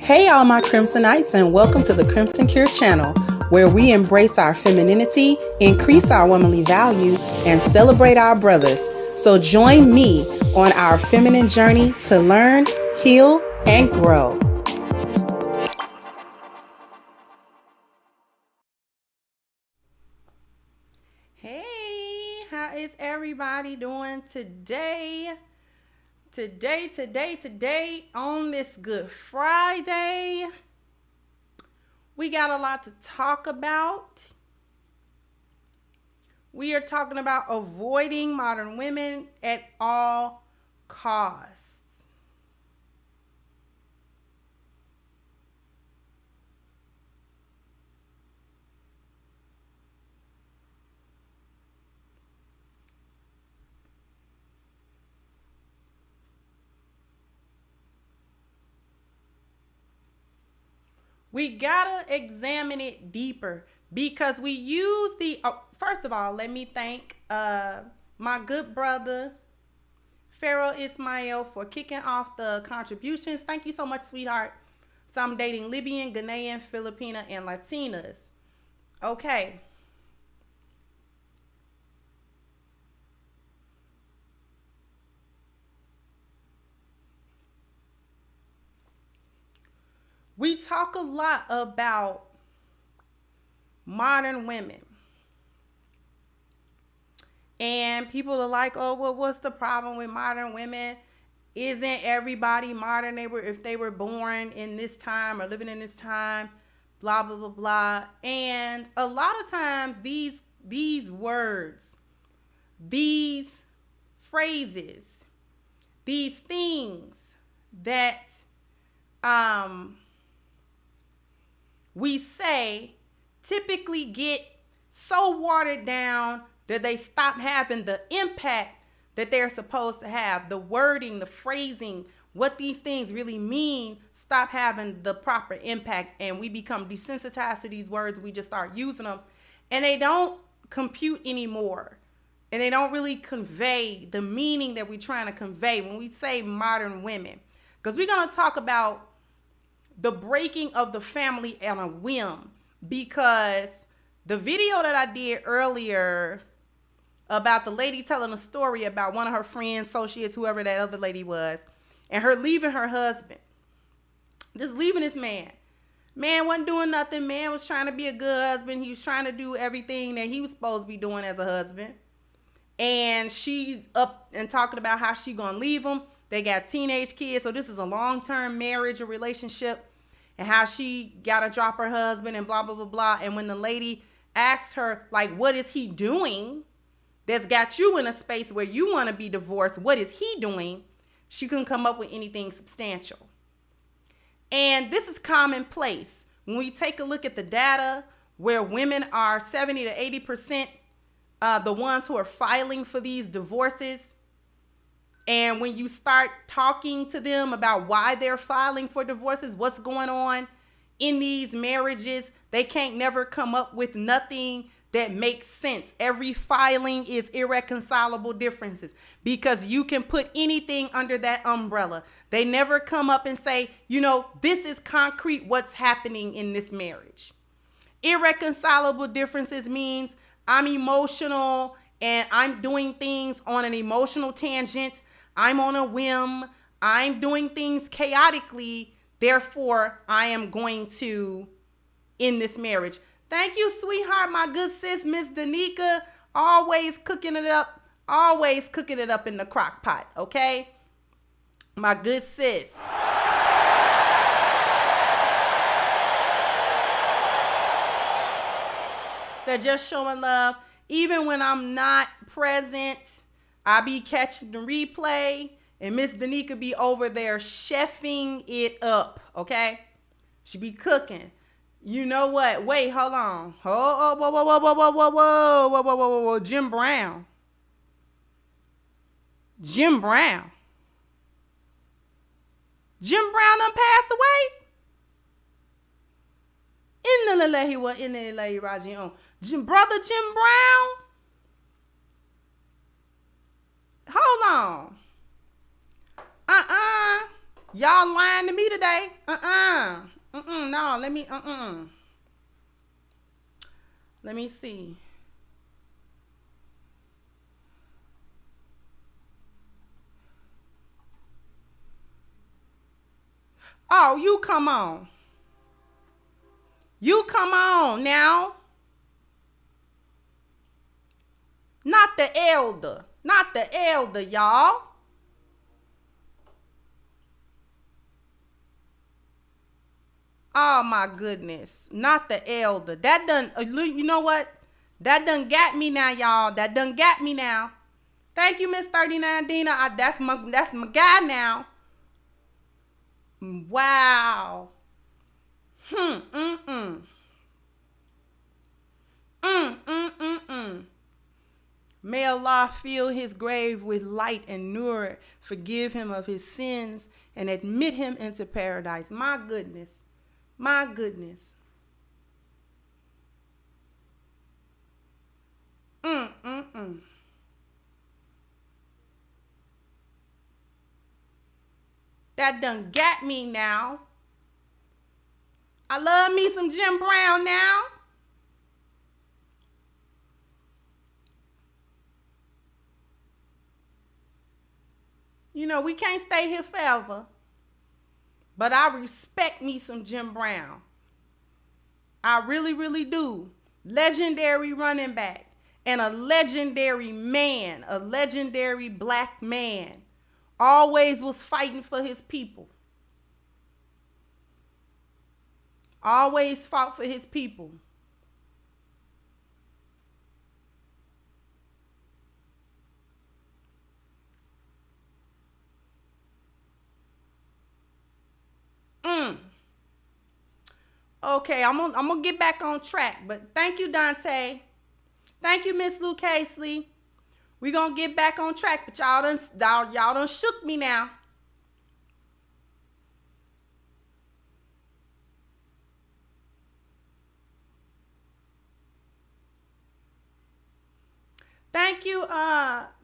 Hey all my Crimsonites, and welcome to the Crimson Cure channel, where we embrace our femininity, increase our womanly values, and celebrate our brothers. So join me on our feminine journey to learn, heal, and grow. Hey, how is everybody doing today? Today, on this Good Friday, we got a lot to talk about. We are talking about avoiding modern women at all costs. We gotta examine it deeper because we use first of all, let me thank my good brother, Pharaoh Ismail, for kicking off the contributions. Thank you so much, sweetheart. So I'm dating Libyan, Ghanaian, Filipina, and Latinas. Okay. We talk a lot about modern women. And people are like, oh, well, what's the problem with modern women? Isn't everybody modern? If they were born in this time or living in this time, blah, blah, blah, blah. And a lot of times these words, these phrases, these things that we say typically get so watered down that they stop having the impact that they're supposed to have. The wording, the phrasing, what these things really mean, stop having the proper impact, and we become desensitized to these words. We just start using them, and they don't compute anymore, and they don't really convey the meaning that we're trying to convey when we say modern women. Because we're going to talk about the breaking of the family on a whim, because the video that I did earlier about the lady telling a story about one of her friends, associates, whoever that other lady was, and her leaving her husband, just leaving this man. Man wasn't doing nothing. Man was trying to be a good husband. He was trying to do everything that he was supposed to be doing as a husband. And she's up and talking about how she gonna leave him. They got teenage kids, so this is a long-term marriage or relationship, and how she gotta drop her husband and blah, blah, blah, blah. And when the lady asked her, like, what is he doing that's got you in a space where you want to be divorced? What is he doing? She couldn't come up with anything substantial. And this is commonplace. When we take a look at the data, where women are 70 to 80% the ones who are filing for these divorces, and when you start talking to them about why they're filing for divorces, what's going on in these marriages, they can't never come up with nothing that makes sense. Every filing is irreconcilable differences, because you can put anything under that umbrella. They never come up and say, you know, this is concrete what's happening in this marriage. Irreconcilable differences means I'm emotional and I'm doing things on an emotional tangent. I'm on a whim. I'm doing things chaotically. Therefore, I am going to end this marriage. Thank you, sweetheart, my good sis, Miss Danica. Always cooking it up. Always cooking it up in the crock pot, okay? My good sis. So just showing love. Even when I'm not present, I be catching the replay, and Miss Danica be over there chefing it up, okay? She be cooking. You know what? Wait, hold on. Whoa. Jim Brown. Jim Brown done passed away? Brother Jim Brown? Hold on. Y'all lying to me today. No, let me see. Oh, you come on. You come on now. Not the elder. Not the elder, y'all. Oh my goodness. Not the elder. That done, you know what? That done got me now, y'all. That done got me now. Thank you, Miss 39 Dina. That's my guy now. Wow. Hmm. May Allah fill his grave with light and nur, forgive him of his sins, and admit him into paradise. My goodness. My goodness. That done got me now. I love me some Jim Brown now. You know, we can't stay here forever. But I respect me some Jim Brown. I really, really do. Legendary running back and a legendary man, a legendary black man. Always was fighting for his people. Always fought for his people. Okay, I'm gonna get back on track. But thank you, Dante. Thank you, Miss Lou Casely. We gonna get back on track, but y'all done shook me now. Thank you,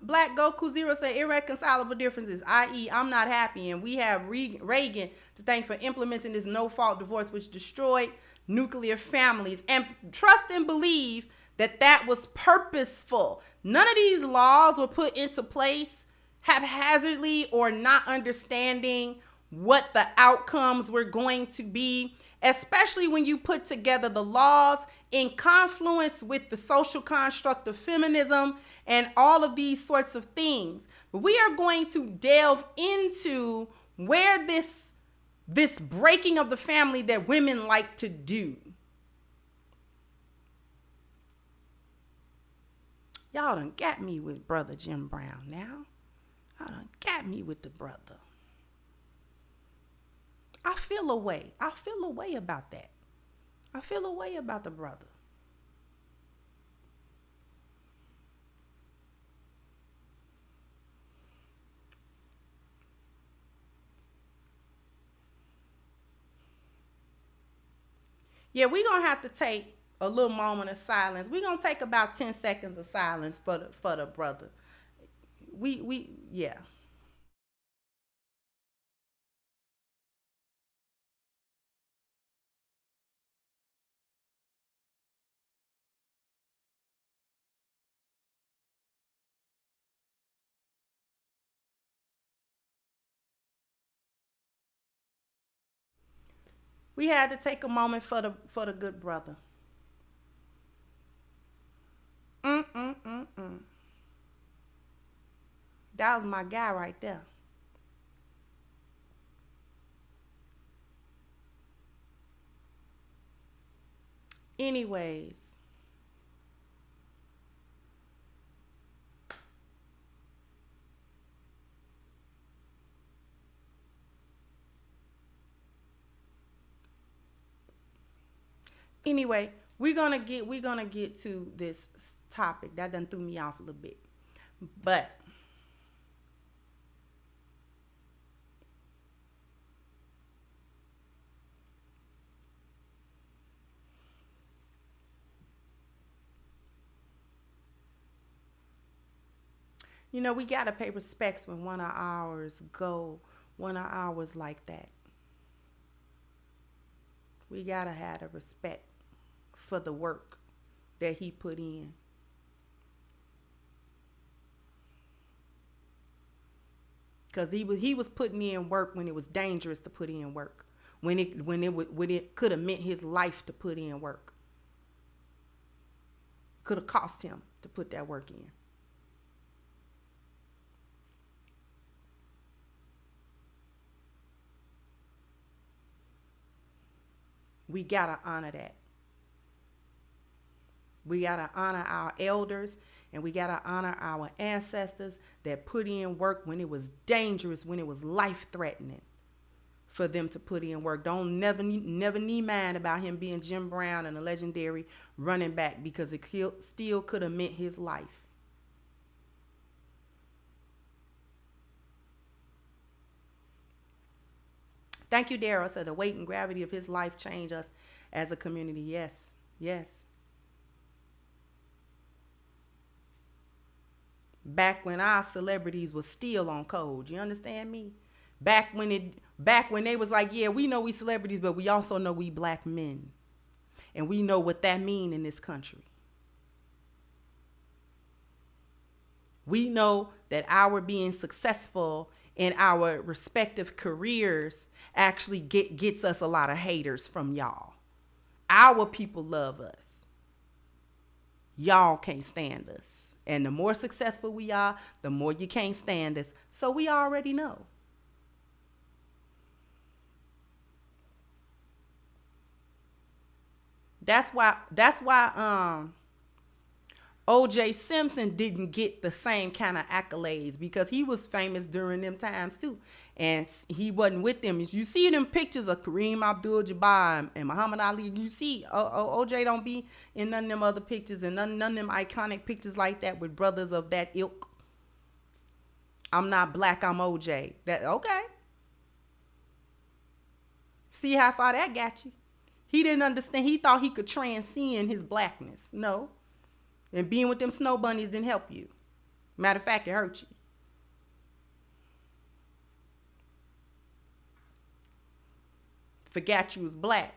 Black Goku Zero say irreconcilable differences, i.e. I'm not happy, and we have Reagan to thank for implementing this no-fault divorce which destroyed nuclear families, and trust and believe that was purposeful. None of these laws were put into place haphazardly or not understanding what the outcomes were going to be, especially when you put together the laws in confluence with the social construct of feminism and all of these sorts of things. But we are going to delve into where this breaking of the family that women like to do. Y'all done got me with Brother Jim Brown now. Y'all done got me with the brother. I feel a way. I feel a way about that. I feel a way about the brother. Yeah, we're going to have to take a little moment of silence. We're going to take about 10 seconds of silence for the brother. Yeah. We had to take a moment for the good brother. That was my guy right there. Anyways. Anyway, we're gonna get to this topic. That done threw me off a little bit. But you know, we gotta pay respects when one of ours go one of ours like that. We gotta have the respect for the work that he put in. Because he was putting in work when it was dangerous to put in work. When it could have meant his life to put in work. Could have cost him to put that work in. We gotta honor that. We gotta honor our elders, and we gotta honor our ancestors that put in work when it was dangerous, when it was life-threatening for them to put in work. Don't never need mind about him being Jim Brown and a legendary running back, because it still could have meant his life. Thank you, Daryl. So the weight and gravity of his life changed us as a community. Yes, yes. Back when our celebrities were still on code. You understand me? Back when they was like, yeah, we know we celebrities, but we also know we black men. And we know what that mean in this country. We know that our being successful in our respective careers actually gets us a lot of haters from y'all. Our people love us. Y'all can't stand us. And the more successful we are, the more you can't stand us. So we already know. That's why O.J. Simpson didn't get the same kind of accolades, because he was famous during them times too. And he wasn't with them. You see them pictures of Kareem Abdul-Jabbar and Muhammad Ali. You see O.J. don't be in none of them other pictures, and none of them iconic pictures like that with brothers of that ilk. I'm not black, I'm O.J. That okay. See how far that got you? He didn't understand. He thought he could transcend his blackness. No. And being with them snow bunnies didn't help you. Matter of fact, it hurt you. Forgot you was black.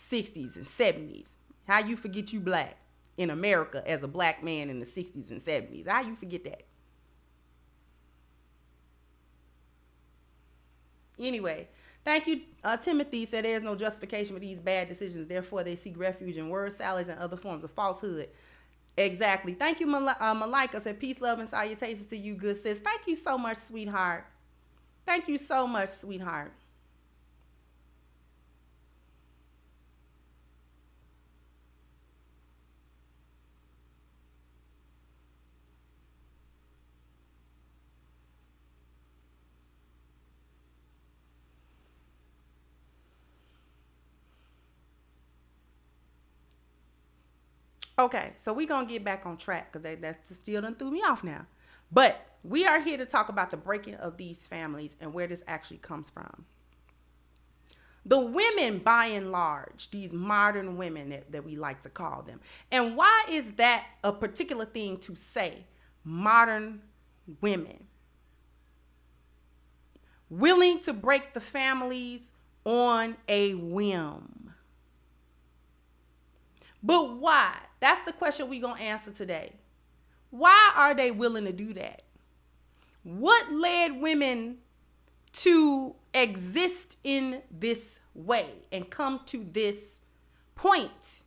60s and 70s. How you forget you black in America as a black man in the 60s and 70s? How you forget that? Anyway, thank you. Timothy said there's no justification for these bad decisions. Therefore, they seek refuge in word salads and other forms of falsehood. Exactly. Thank you, Malika said peace, love, and salutations to you, good sis. Thank you so much, sweetheart. Thank you so much, sweetheart. Okay, so we're going to get back on track, because that still done threw me off now. But we are here to talk about the breaking of these families and where this actually comes from. The women, by and large, these modern women that we like to call them. And why is that a particular thing to say? Modern women. Willing to break the families on a whim. But why? That's the question we're going to answer today. Why are they willing to do that? What led women to exist in this way and come to this point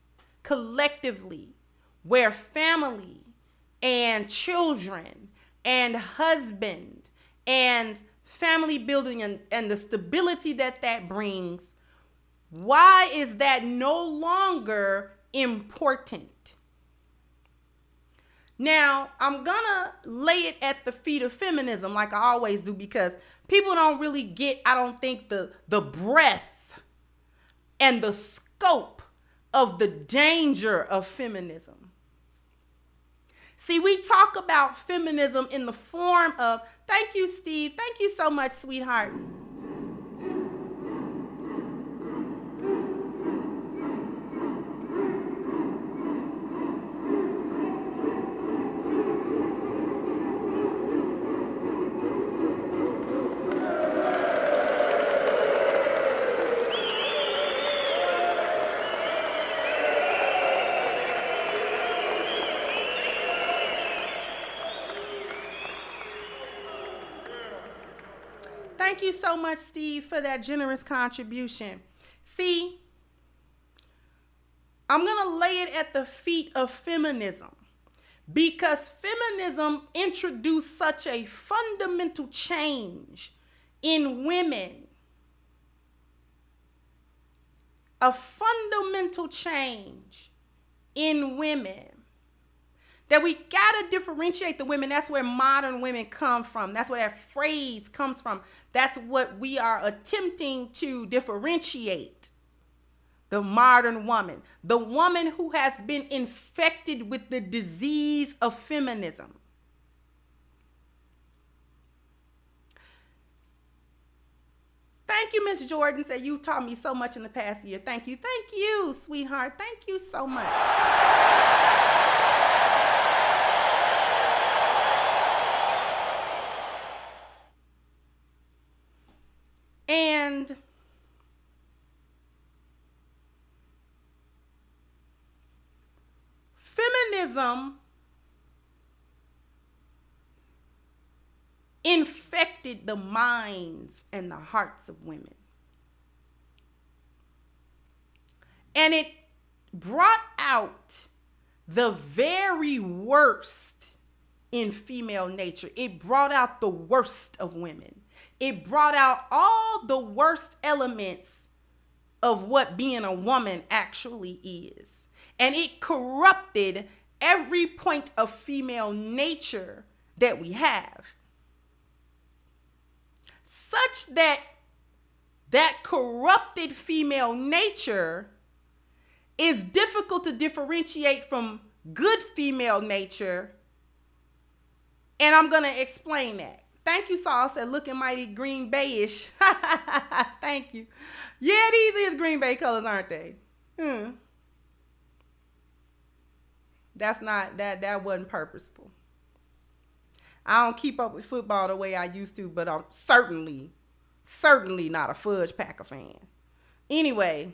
collectively where family and children and husband and family building and the stability that brings, why is that no longer important? Now, I'm gonna lay it at the feet of feminism like I always do, because people don't really get, I don't think, the breadth and the scope of the danger of feminism. See, we talk about feminism in the form of, thank you, Steve. Thank you so much, sweetheart. Thank you so much, Steve, for that generous contribution. See, I'm going to lay it at the feet of feminism because feminism introduced such a fundamental change in women. A fundamental change in women that we gotta differentiate the women. That's where modern women come from. That's where that phrase comes from. That's what we are attempting to differentiate. The modern woman, the woman who has been infected with the disease of feminism. Thank you, Miss Jordan. Said you taught me so much in the past year. Thank you, sweetheart. Thank you so much. And feminism infected the minds and the hearts of women. And it brought out the very worst in female nature. It brought out the worst of women. It brought out all the worst elements of what being a woman actually is. And it corrupted every point of female nature that we have. Such that corrupted female nature is difficult to differentiate from good female nature. And I'm going to explain that. Thank you, Saul said, looking mighty Green Bay-ish. Thank you. Yeah, these is Green Bay colors, aren't they? That's not, that wasn't purposeful. I don't keep up with football the way I used to, but I'm certainly not a Fudge Packer fan. Anyway,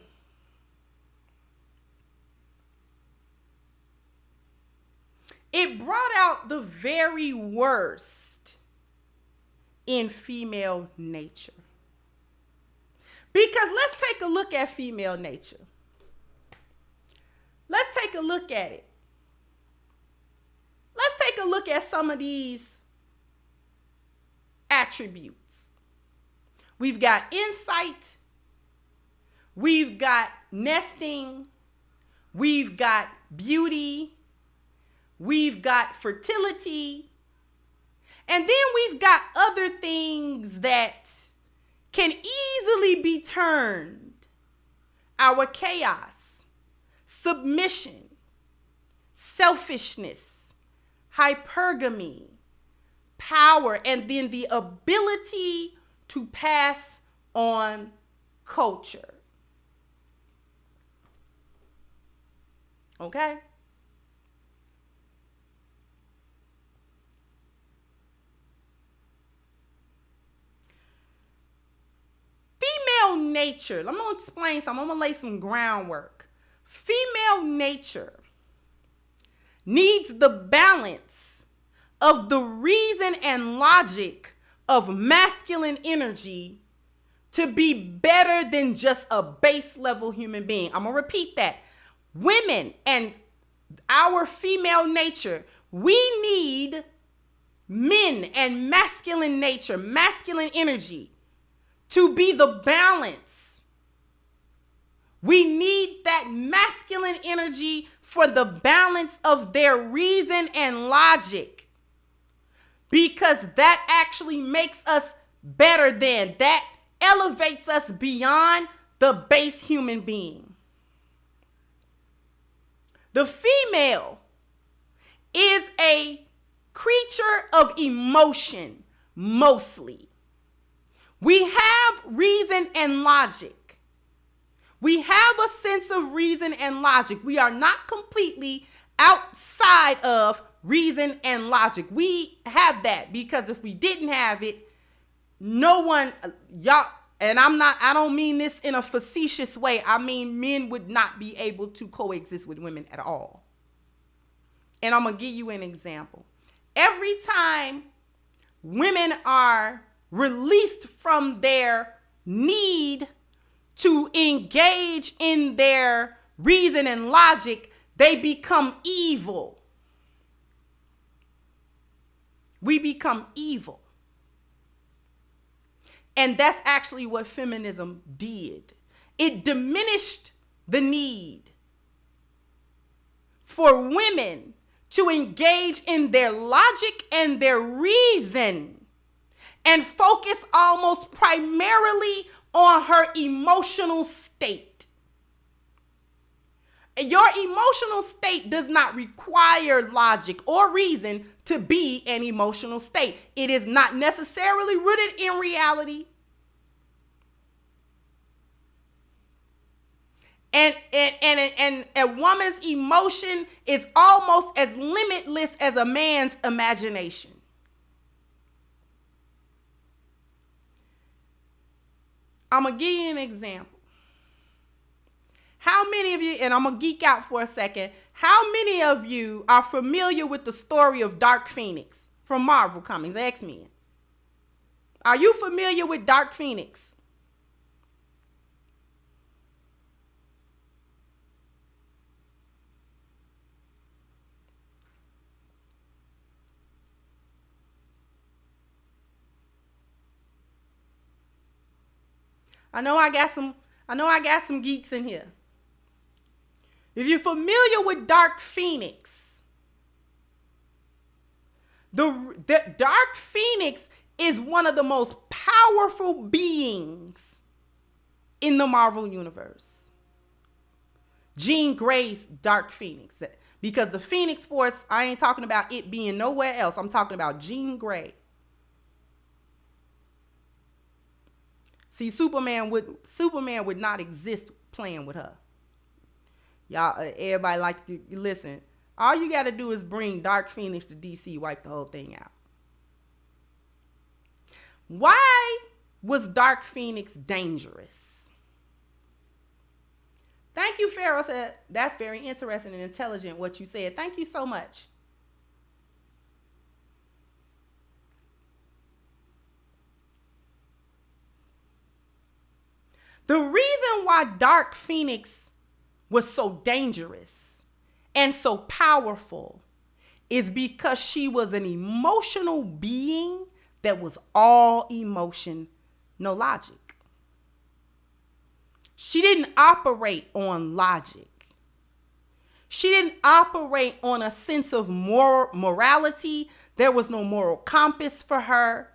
it brought out the very worst in female nature. Because let's take a look at female nature. Let's take a look at it. Let's take a look at some of these attributes. We've got insight. We've got nesting. We've got beauty. We've got fertility. And then we've got other things that can easily be turned. Our chaos, submission, selfishness, hypergamy, power, and then the ability to pass on culture. Okay? Female nature, I'm going to explain something. I'm going to lay some groundwork. Female nature needs the balance of the reason and logic of masculine energy to be better than just a base level human being. I'm going to repeat that. Women and our female nature, we need men and masculine nature, masculine energy to be the balance. We need that masculine energy for the balance of their reason and logic, because that actually makes us better than, that elevates us beyond the base human being. The female is a creature of emotion, mostly. We have reason and logic. We have a sense of reason and logic. We are not completely outside of reason and logic. We have that, because if we didn't have it, no one, y'all, and I don't mean this in a facetious way. I mean, men would not be able to coexist with women at all. And I'm going to give you an example. Every time women are released from their need to engage in their reason and logic, they become evil. We become evil. And that's actually what feminism did. It diminished the need for women to engage in their logic and their reason and focus almost primarily on her emotional state. Your emotional state does not require logic or reason to be an emotional state. It is not necessarily rooted in reality. And a woman's emotion is almost as limitless as a man's imagination. I'm going to give you an example. How many of you, and I'm going to geek out for a second, how many of you are familiar with the story of Dark Phoenix from Marvel Comics, X-Men? Are you familiar with Dark Phoenix? I know I got some geeks in here. If you're familiar with Dark Phoenix, the Dark Phoenix is one of the most powerful beings in the Marvel universe. Jean Grey's Dark Phoenix. Because the Phoenix Force, I ain't talking about it being nowhere else. I'm talking about Jean Grey. See, Superman would not exist playing with her. Y'all, everybody like to listen. All you got to do is bring Dark Phoenix to DC, wipe the whole thing out. Why was Dark Phoenix dangerous? Thank you, Pharaoh said. That's very interesting and intelligent what you said. Thank you so much. The reason why Dark Phoenix was so dangerous and so powerful is because she was an emotional being that was all emotion, no logic. She didn't operate on logic. She didn't operate on a sense of morality. There was no moral compass for her.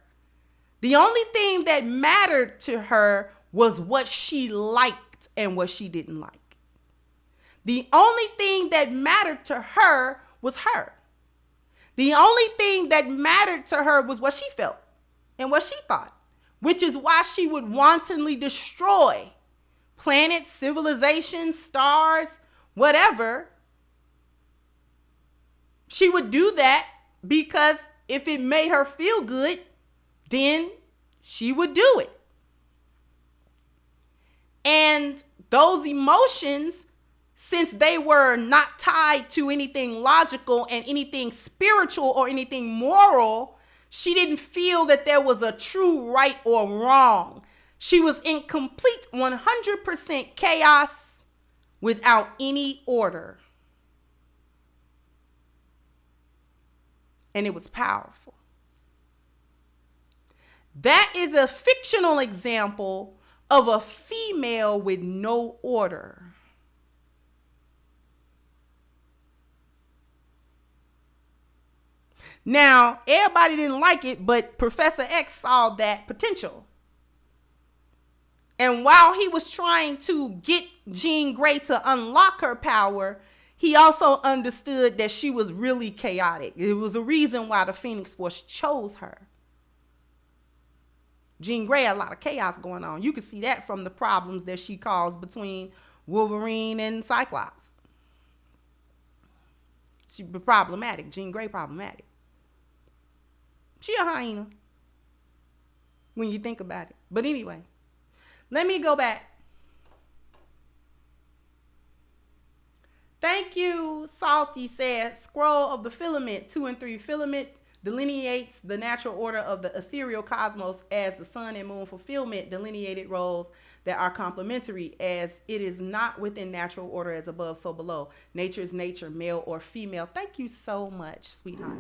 The only thing that mattered to her was what she liked and what she didn't like. The only thing that mattered to her was her. The only thing that mattered to her was what she felt and what she thought, which is why she would wantonly destroy planets, civilizations, stars, whatever. She would do that because if it made her feel good, then she would do it. And those emotions, since they were not tied to anything logical and anything spiritual or anything moral, she didn't feel that there was a true right or wrong. She was in complete 100% chaos without any order. And it was powerful. That is a fictional example of a female with no order. Now, everybody didn't like it, but Professor X saw that potential. And while he was trying to get Jean Grey to unlock her power, he also understood that she was really chaotic. It was a reason why the Phoenix Force chose her. Jean Grey had a lot of chaos going on. You can see that from the problems that she caused between Wolverine and Cyclops. She was problematic. Jean Grey problematic. She a hyena when you think about it. But anyway, let me go back. Thank you, Salty said, scroll of the filament, 2 and 3 filament, delineates the natural order of the ethereal cosmos as the sun and moon fulfillment delineated roles that are complementary, as it is not within natural order as above, so below. Nature is nature, male or female. Thank you so much, sweetheart.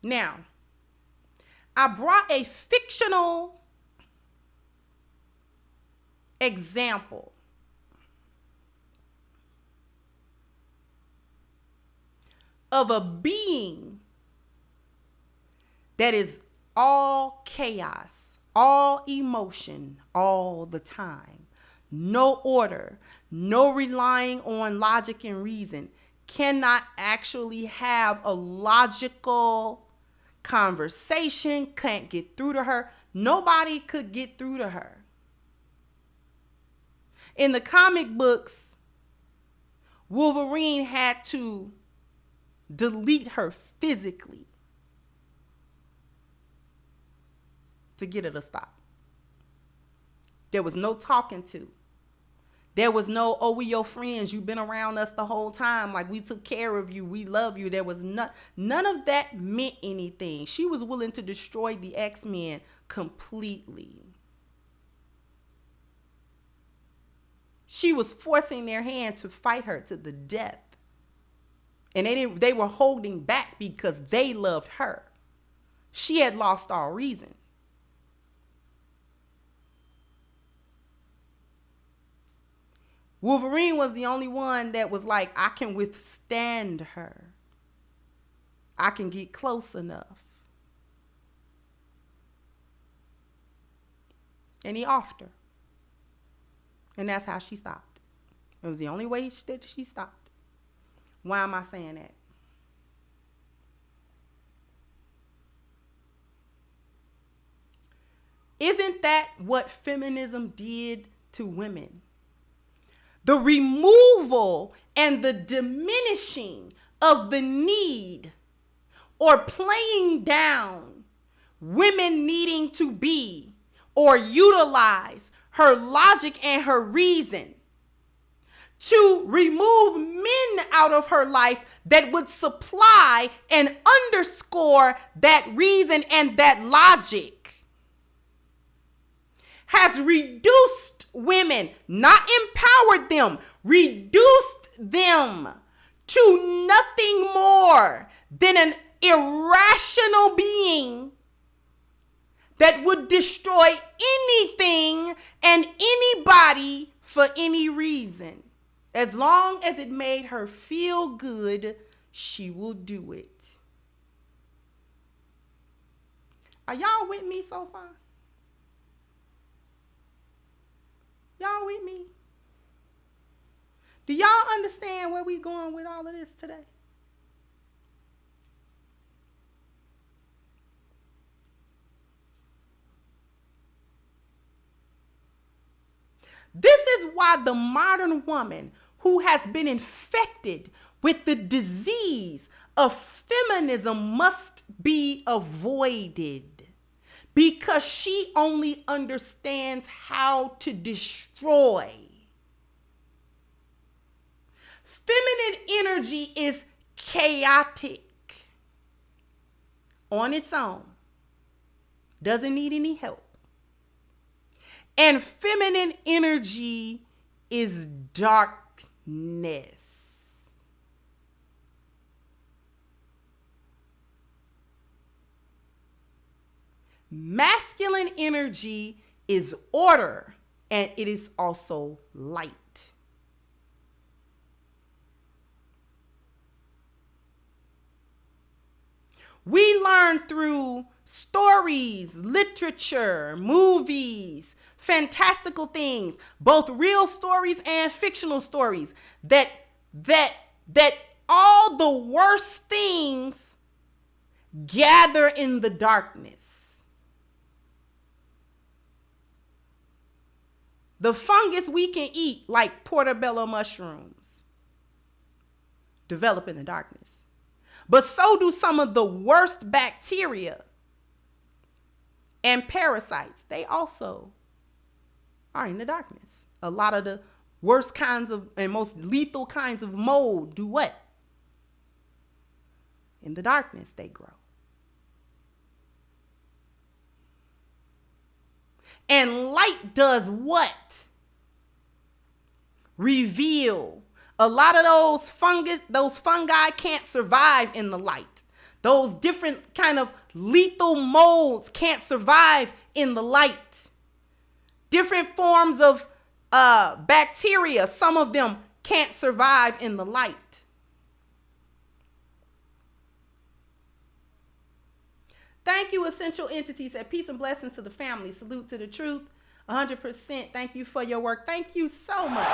Now, I brought a fictional example of a being that is all chaos, all emotion, all the time. No order, no relying on logic and reason, cannot actually have a logical conversation, can't get through to her. Nobody could get through to her. In the comic books, Wolverine had to delete her physically to get her to stop. There was no talking to. There was no, oh, we your friends. You've been around us the whole time. Like, we took care of you. We love you. There was none of that meant anything. She was willing to destroy the X-Men completely. She was forcing their hand to fight her to the death. And they were holding back because they loved her. She had lost all reason. Wolverine was the only one that was like, I can withstand her. I can get close enough. And he offed her. And that's how she stopped. It was the only way that she stopped. Why am I saying that? Isn't that what feminism did to women? The removal and the diminishing of the need or playing down women needing to be or utilize her logic and her reason to remove men out of her life that would supply and underscore that reason and that logic has reduced women, not empowered them, reduced them to nothing more than an irrational being that would destroy anything and anybody for any reason. As long as it made her feel good, she will do it. Are y'all with me so far? Y'all with me? Do y'all understand where we going with all of this today? This is why the modern woman who has been infected with the disease of feminism must be avoided. Because she only understands how to destroy. Feminine energy is chaotic on its own. Doesn't need any help. And feminine energy is darkness. Masculine energy is order, and it is also light. We learn through stories, literature, movies, fantastical things, both real stories and fictional stories, that that all the worst things gather in the darkness. The fungus we can eat, like portobello mushrooms, develop in the darkness. But so do some of the worst bacteria and parasites. They also are in the darkness. A lot of the worst kinds of and most lethal kinds of mold do what? In the darkness they grow. And light does what? Reveal. A lot of those fungi can't survive in the light. Those different kind of lethal molds can't survive in the light. Different forms of bacteria, some of them can't survive in the light. Thank you, essential entities. At peace and blessings to the family. Salute to the truth. 100%. Thank you for your work. Thank you so much.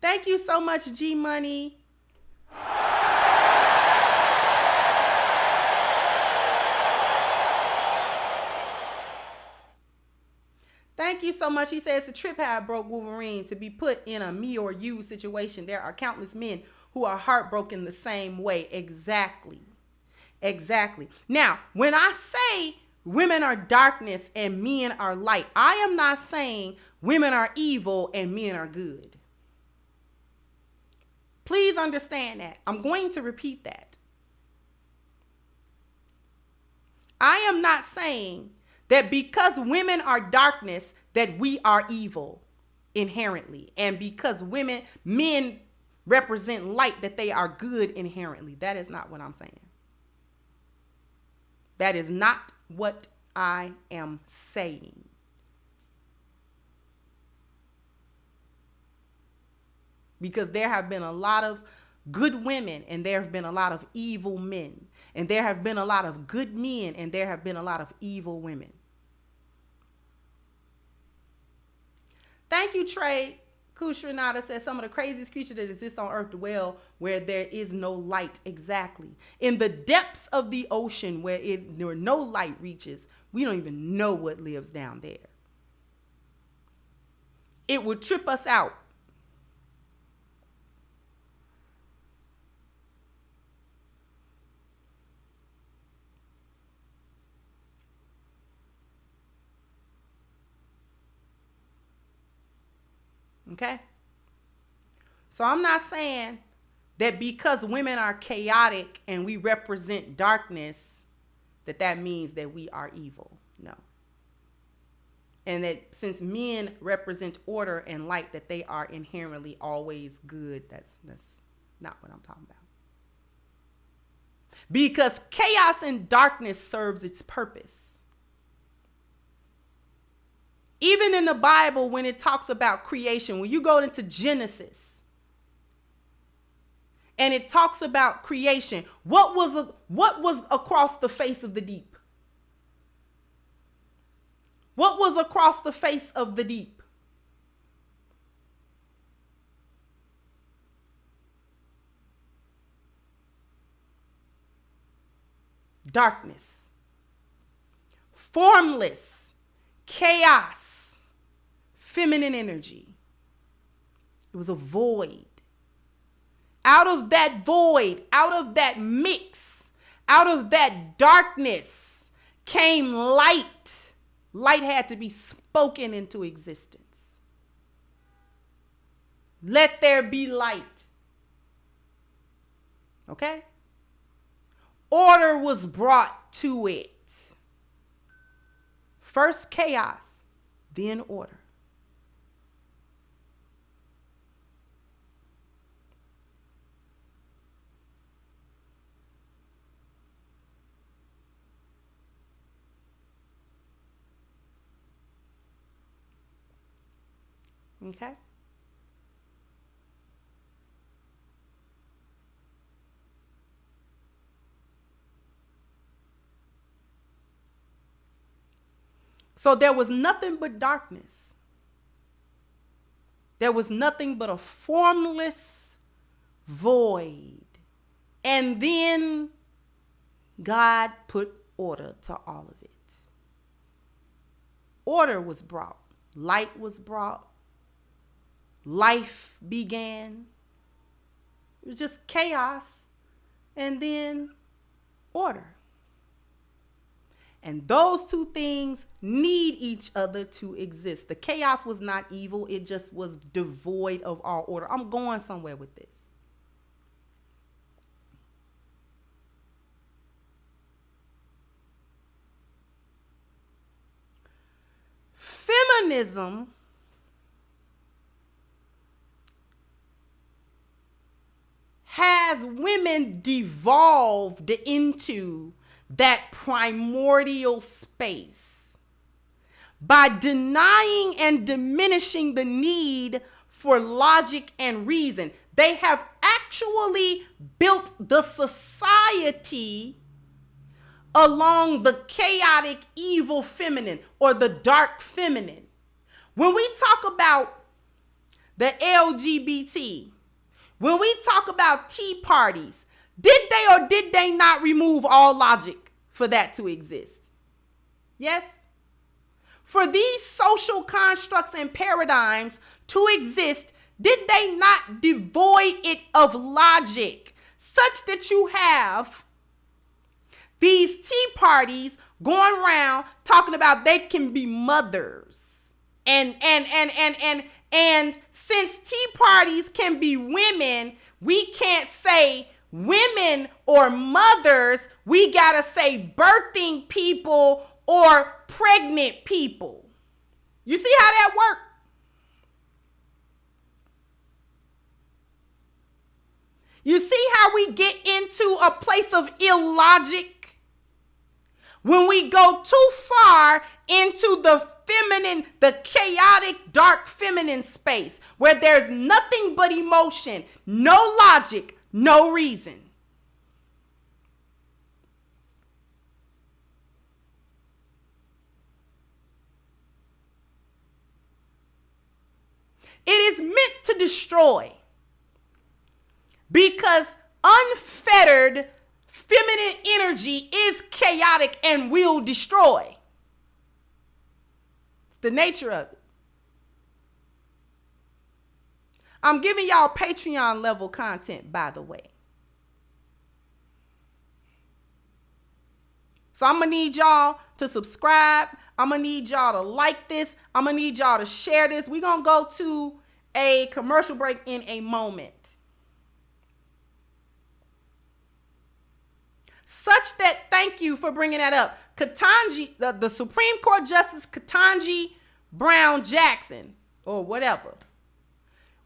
Thank you so much, G Money. Thank you so much. He says the trip had broke Wolverine to be put in a me or you situation. There are countless men who are heartbroken the same way. Exactly. Now, when I say women are darkness and men are light, I am not saying women are evil and men are good. Please understand that. I'm going to repeat that. I am not saying that because women are darkness, that we are evil inherently. And because men represent light, that they are good inherently. That is not what I'm saying. That is not what I am saying. Because there have been a lot of good women and there have been a lot of evil men. And there have been a lot of good men and there have been a lot of evil women. Thank you, Trey. Kushranada says some of the craziest creatures that exist on earth dwell where there is no light. Exactly. In the depths of the ocean where no light reaches, we don't even know what lives down there. It would trip us out. Okay? So I'm not saying that because women are chaotic and we represent darkness, that means that we are evil. No. And that since men represent order and light, that they are inherently always good. That's not what I'm talking about. Because chaos and darkness serves its purpose. Even in the Bible, when it talks about creation, when you go into Genesis and it talks about creation, what was across the face of the deep? What was across the face of the deep? Darkness. Formless. Chaos. Feminine energy. It was a void. Out of that void, out of that mix, out of that darkness came light. Light had to be spoken into existence. Let there be light. Okay? Order was brought to it. First chaos, then order. Okay? So there was nothing but darkness. There was nothing but a formless void. And then God put order to all of it. Order was brought. Light was brought. Life began. It was just chaos and then order. And those two things need each other to exist. The chaos was not evil. It just was devoid of all order. I'm going somewhere with this. Feminism has women devolved into that primordial space by denying and diminishing the need for logic and reason. They have actually built the society along the chaotic, evil feminine or the dark feminine. When we talk about the LGBT, when we talk about tea parties, did they or did they not remove all logic for that to exist? Yes? For these social constructs and paradigms to exist, did they not devoid it of logic such that you have these tea parties going around talking about they can be mothers. And since tea parties can be women, we can't say women or mothers. We gotta say birthing people or pregnant people. You see how that works? You see how we get into a place of illogic? When we go too far into the feminine, the chaotic, dark feminine space, where there's nothing but emotion, no logic, no reason. It is meant to destroy, because unfettered feminine energy is chaotic and will destroy. It's the nature of it. I'm giving y'all Patreon level content, by the way. So I'm going to need y'all to subscribe. I'm going to need y'all to like this. I'm going to need y'all to share this. We're going to go to a commercial break in a moment. Such that, thank you for bringing that up, Ketanji, the Supreme Court Justice Ketanji Brown Jackson, or whatever,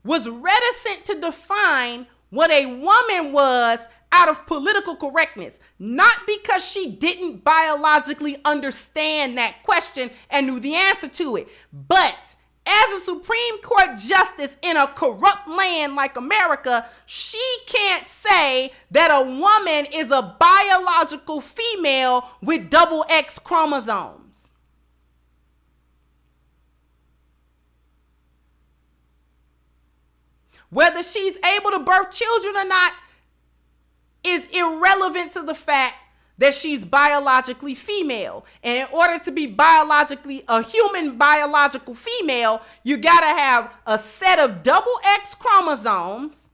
was reticent to define what a woman was out of political correctness, not because she didn't biologically understand that question and knew the answer to it, but as a Supreme Court justice in a corrupt land like America, she can't say that a woman is a biological female with double X chromosomes. Whether she's able to birth children or not is irrelevant to the fact that she's biologically female. And in order to be biologically a human biological female, you gotta have a set of double X chromosomes,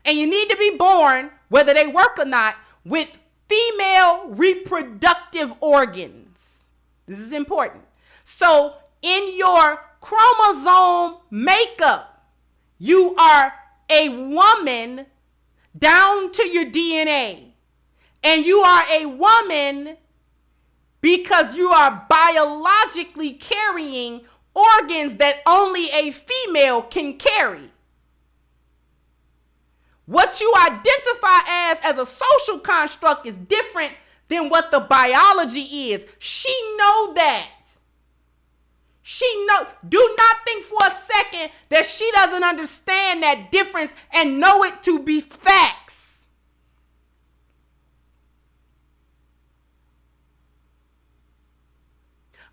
and you need to be born, whether they work or not, with female reproductive organs. This is important. So in your chromosome makeup, you are a woman down to your DNA. And you are a woman because you are biologically carrying organs that only a female can carry. What you identify as a social construct is different than what the biology is. She know that. Do not think for a second that she doesn't understand that difference and know it to be facts.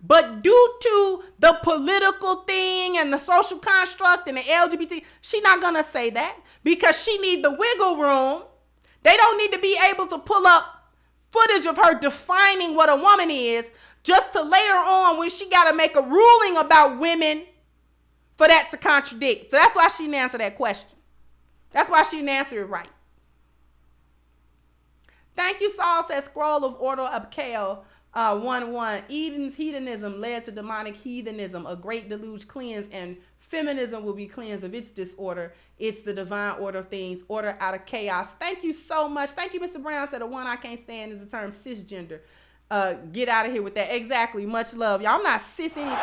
But due to the political thing and the social construct and the LGBT, she's not going to say that because she need the wiggle room. They don't need to be able to pull up footage of her defining what a woman is just to later on when she got to make a ruling about women for that to contradict. So that's why she didn't answer that question. That's why she didn't answer it right. Thank you, Saul says, Scroll of Order of Kale, 1-1. Eden's hedonism led to demonic heathenism, a great deluge cleansed, and feminism will be cleansed of its disorder. It's the divine order of things, order out of chaos. Thank you so much. Thank you, Mr. Brown said, the one I can't stand is the term cisgender. Get out of here with that. Exactly. Much love. Y'all, I'm not cis anything.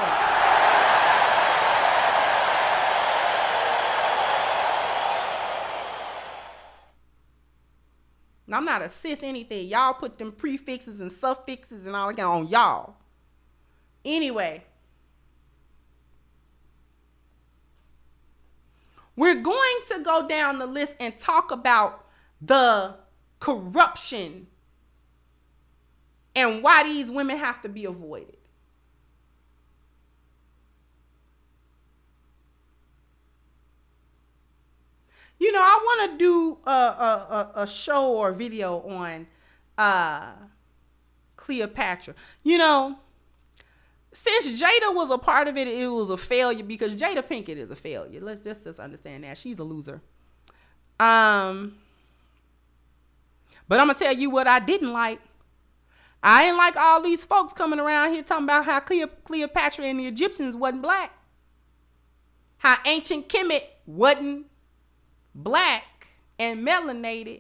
I'm not a cis anything. Y'all put them prefixes and suffixes and all that on y'all. Anyway, we're going to go down the list and talk about the corruption and why these women have to be avoided. You know, I want to do a show or video on Cleopatra. You know, since Jada was a part of it, it was a failure because Jada Pinkett is a failure. Let's just understand that. She's a loser. But I'm going to tell you what I didn't like. I didn't like all these folks coming around here talking about how Cleopatra and the Egyptians wasn't black. How ancient Kemet wasn't black and melanated.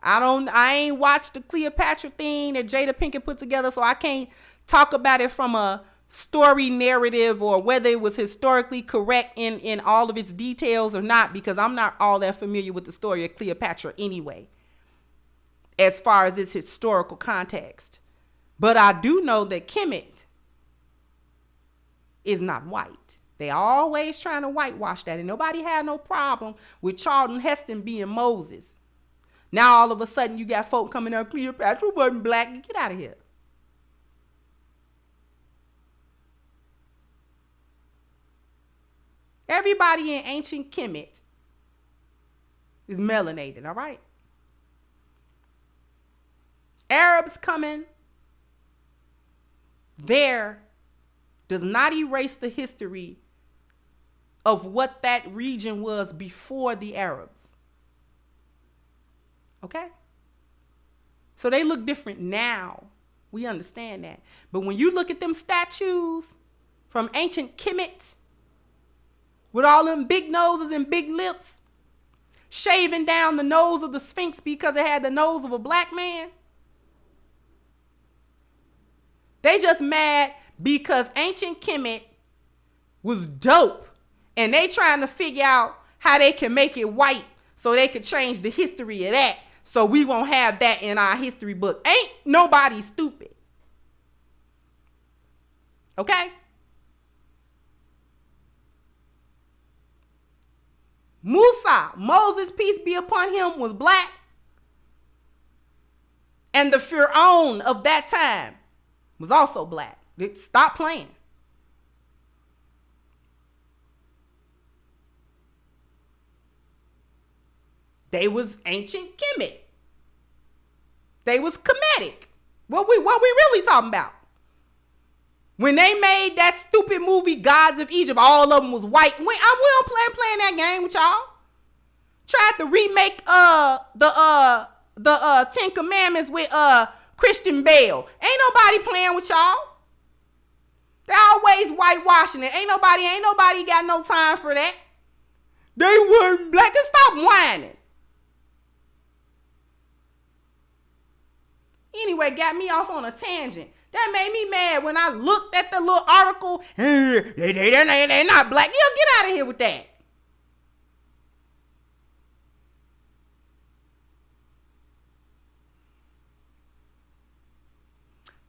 I ain't watched the Cleopatra thing that Jada Pinkett put together, so I can't talk about it from a story narrative or whether it was historically correct in all of its details or not, because I'm not all that familiar with the story of Cleopatra anyway, as far as its historical context. But I do know that Kemet is not white. They always trying to whitewash that, and nobody had no problem with Charlton Heston being Moses. Now all of a sudden you got folk coming out, Cleopatra wasn't black. Get out of here. Everybody in ancient Kemet is melanated, all right? Arabs coming there does not erase the history of what that region was before the Arabs. Okay? So they look different now. We understand that. But when you look at them statues from ancient Kemet, with all them big noses and big lips, shaving down the nose of the Sphinx because it had the nose of a black man, they just mad because ancient Kemet was dope and they trying to figure out how they can make it white so they could change the history of that so we won't have that in our history book. Ain't nobody stupid. Okay? Musa, Moses, peace be upon him, was black. And the Pharaoh of that time was also black. Stop playing. They was ancient Kemet. They was Kemetic. What we really talking about? When they made that stupid movie Gods of Egypt, all of them was white. We don't playing that game with y'all. Tried to remake the 10 Commandments with Christian Bale. Ain't nobody playing with y'all. They always whitewashing it. Ain't nobody got no time for that. They weren't black. Just stop whining. Anyway, got me off on a tangent. That made me mad when I looked at the little article. They're not black. Yo, get out of here with that.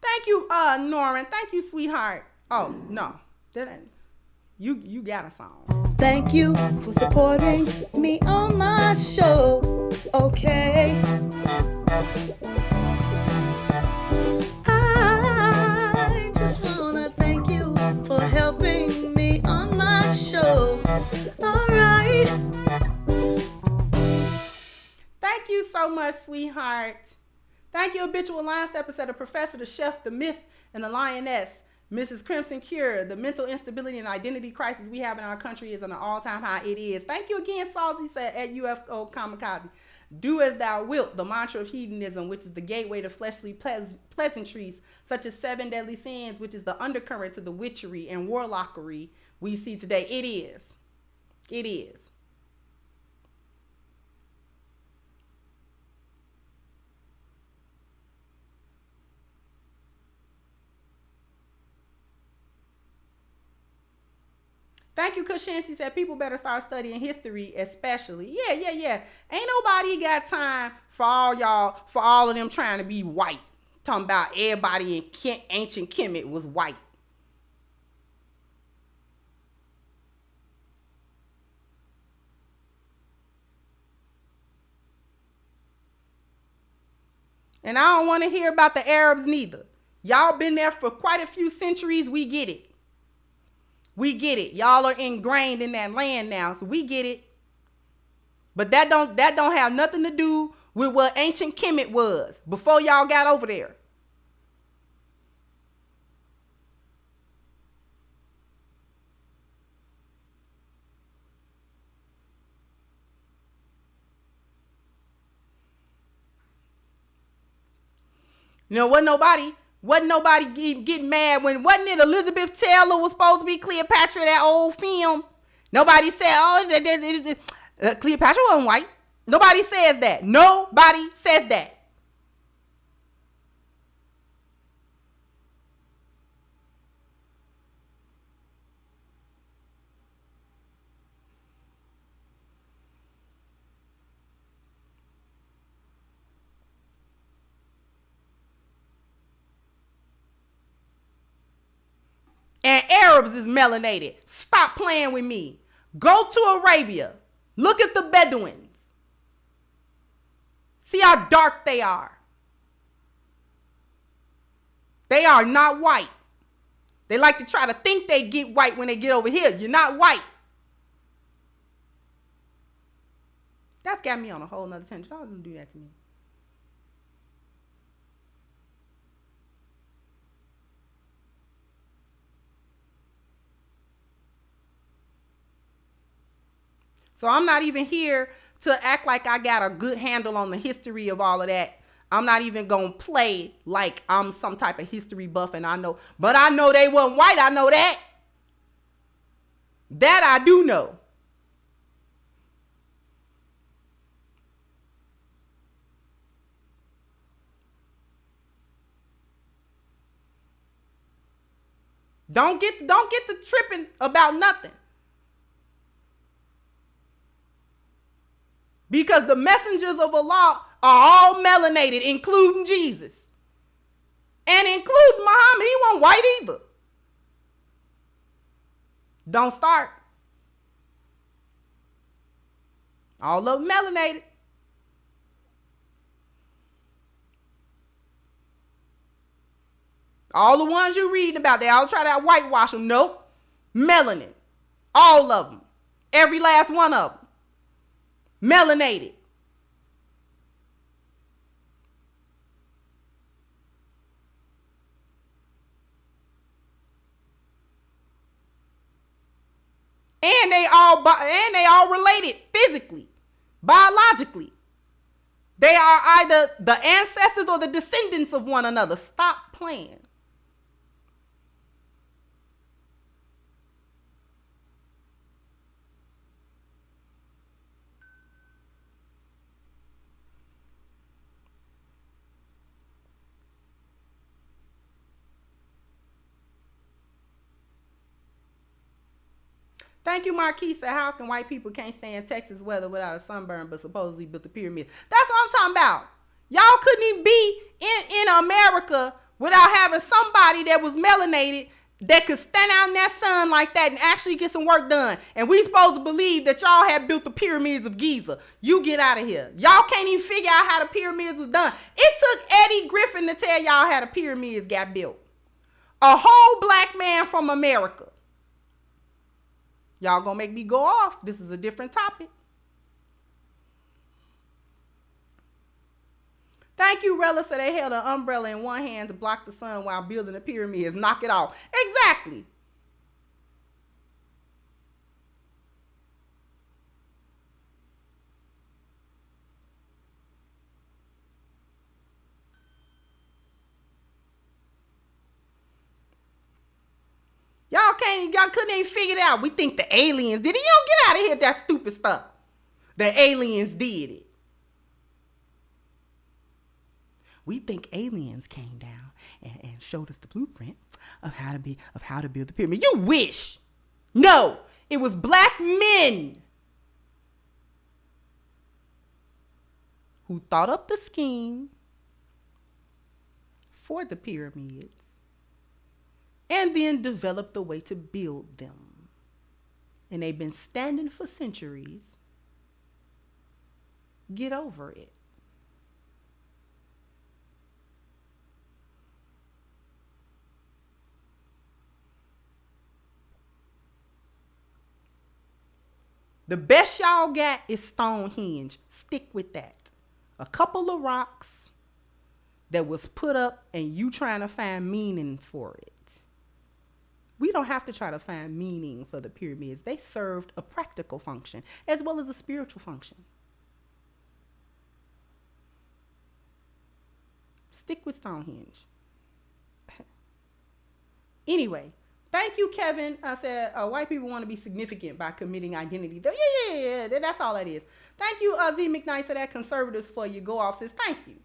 Thank you, Norman. Thank you, sweetheart. Oh, no. You got a song. Thank you for supporting me on my show. Okay. heart. Thank you, Habitual Lion Steppers, the Professor, the Chef, the Myth, and the Lioness. Mrs. Crimson Cure, the mental instability and identity crisis we have in our country is on an all-time high. It is. Thank you again, Salty said at UFO Kamikaze. Do as thou wilt, the mantra of hedonism, which is the gateway to fleshly pleasantries, such as 7 deadly sins, which is the undercurrent to the witchery and warlockery we see today. It is. It is. Thank you, Kushinsi said people better start studying history, especially. Yeah. Ain't nobody got time for all of them trying to be white. Talking about everybody in ancient Kemet was white. And I don't want to hear about the Arabs neither. Y'all been there for quite a few centuries. We get it. We get it. Y'all are ingrained in that land now, so we get it. But that don't have nothing to do with what ancient Kemet was before y'all got over there. You know, wasn't nobody get mad when, wasn't it Elizabeth Taylor was supposed to be Cleopatra, that old film? Nobody said, Cleopatra wasn't white. Nobody says that. Nobody says that. And Arabs is melanated. Stop playing with me. Go to Arabia. Look at the Bedouins. See how dark they are. They are not white. They like to try to think they get white when they get over here. You're not white. That's got me on a whole nother tangent. Don't do that to me. So I'm not even here to act like I got a good handle on the history of all of that. I'm not even going to play like I'm some type of history buff and I know. But I know they weren't white. I know that. That I do know. Don't get the tripping about nothing. Because the messengers of Allah are all melanated, including Jesus. And including Muhammad. He wasn't white either. Don't start. All of them melanated. All the ones you read about, they all try to whitewash them. Nope. Melanin. All of them. Every last one of them. Melanated. And they all related physically, biologically. They are either the ancestors or the descendants of one another. Stop playing. Thank you, Marquisa. How can white people can't stand Texas weather without a sunburn, but supposedly built the pyramids? That's what I'm talking about. Y'all couldn't even be in America without having somebody that was melanated that could stand out in that sun like that and actually get some work done. And we supposed to believe that y'all had built the pyramids of Giza. You get out of here. Y'all can't even figure out how the pyramids was done. It took Eddie Griffin to tell y'all how the pyramids got built. A whole black man from America. Y'all gonna make me go off. This is a different topic. Thank you, Rella said they held an umbrella in one hand to block the sun while building the pyramids. Knock it off. Exactly. Y'all couldn't even figure it out. We think the aliens did it. You don't get out of here with that stupid stuff. The aliens did it. We think aliens came down and showed us the blueprint of how to build the pyramid. You wish. No, it was black men who thought up the scheme for the pyramids and then developed the way to build them. And they've been standing for centuries. Get over it. The best y'all got is Stonehenge. Stick with that. A couple of rocks that was put up and you trying to find meaning for it. We don't have to try to find meaning for the pyramids. They served a practical function as well as a spiritual function. Stick with Stonehenge. Anyway, thank you, Kevin. I said white people want to be significant by committing identity. Yeah. That's all that is. Thank you, Z McKnight, for that. Conservatives for you. Go off, sis. Thank you.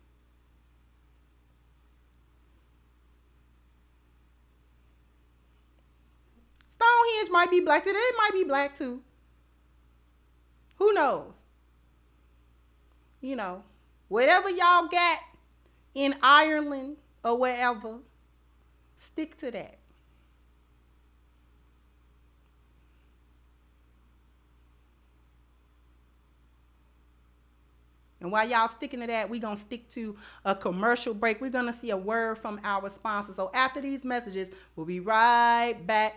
Stonehenge might be black today. It might be black too. Who knows? You know, whatever y'all got in Ireland or wherever, stick to that. And while y'all sticking to that, we're going to stick to a commercial break. We're going to see a word from our sponsor. So after these messages, we'll be right back.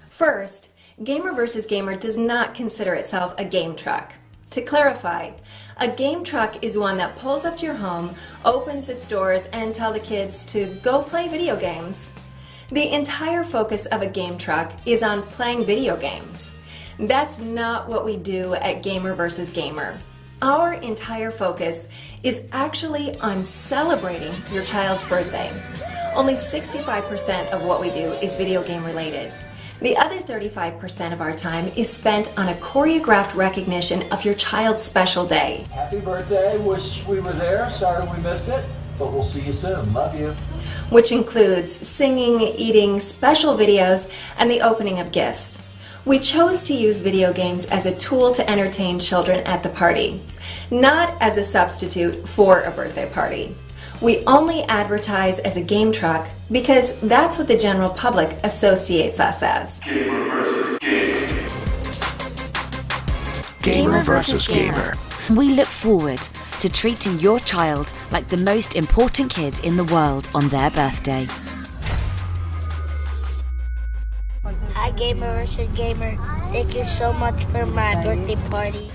First, Gamer vs. Gamer does not consider itself a game truck. To clarify, a game truck is one that pulls up to your home, opens its doors, and tells the kids to go play video games. The entire focus of a game truck is on playing video games. That's not what we do at Gamer vs. Gamer. Our entire focus is actually on celebrating your child's birthday. Only 65% of what we do is video game related. The other 35% of our time is spent on a choreographed recognition of your child's special day. Happy birthday. Wish we were there. Sorry we missed it, but we'll see you soon. Love you. Which includes singing, eating, special videos, and the opening of gifts. We chose to use video games as a tool to entertain children at the party, not as a substitute for a birthday party. We only advertise as a game truck because that's what the general public associates us as. Gamer versus gamer. Gamer versus gamer. We look forward to treating your child like the most important kid in the world on their birthday. Hi, Gamer vs. Gamer. Thank you so much for my birthday party.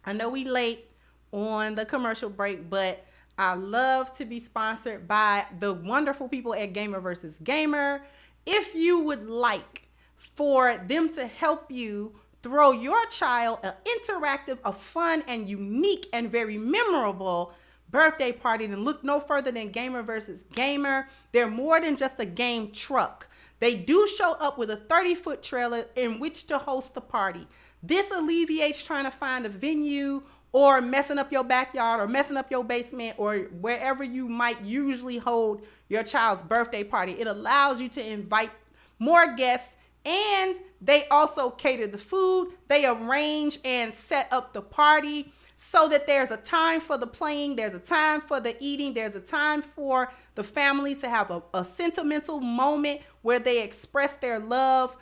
I know we late on the commercial break, but I love to be sponsored by the wonderful people at Gamer vs. Gamer. If you would like for them to help you throw your child an interactive, a fun and unique and very memorable birthday party, then look no further than Gamer vs. Gamer. They're more than just a game truck. They do show up with a 30-foot trailer in which to host the party. This alleviates trying to find a venue or messing up your backyard or messing up your basement or wherever you might usually hold your child's birthday party. It allows you to invite more guests, and they also cater the food. They arrange and set up the party so that there's a time for the playing, there's a time for the eating, there's a time for the family to have a sentimental moment where they express their love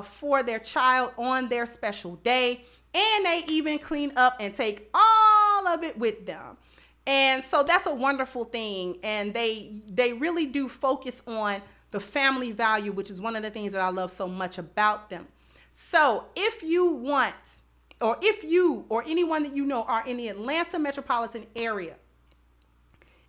for their child on their special day. And they even clean up and take all of it with them. And so that's a wonderful thing. And they really do focus on the family value, which is one of the things that I love so much about them. So if you want or if you or anyone that you know are in the Atlanta metropolitan area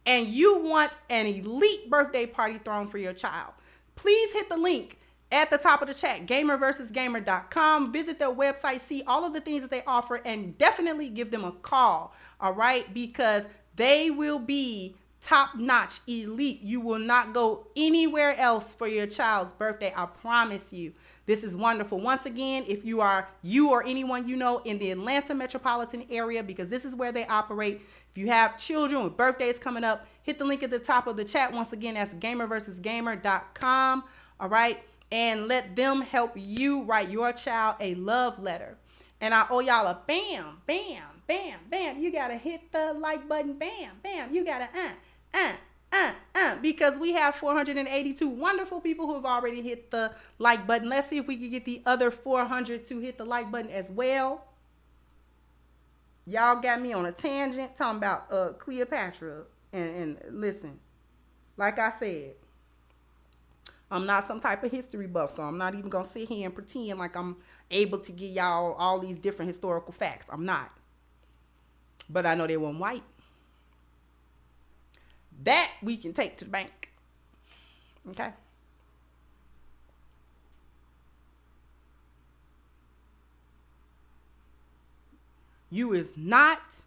and you want an elite birthday party thrown for your child, please hit the link at the top of the chat, gamerversusgamer.com. Visit their website, see all of the things that they offer, and definitely give them a call, all right? Because they will be top-notch, elite. You will not go anywhere else for your child's birthday, I promise you. This is wonderful. Once again, if you or anyone you know in the Atlanta metropolitan area, because this is where they operate, if you have children with birthdays coming up, hit the link at the top of the chat. Once again, that's gamerversusgamer.com, all right? And let them help you write your child a love letter. And I owe y'all a bam, bam, bam, bam. You got to hit the like button, bam, bam. You got to because we have 482 wonderful people who have already hit the like button. Let's see if we can get the other 400 to hit the like button as well. Y'all got me on a tangent talking about Cleopatra. And listen, like I said, I'm not some type of history buff, so I'm not even going to sit here and pretend like I'm able to give y'all all these different historical facts. I'm not. But I know they weren't white. That we can take to the bank. Okay? You is not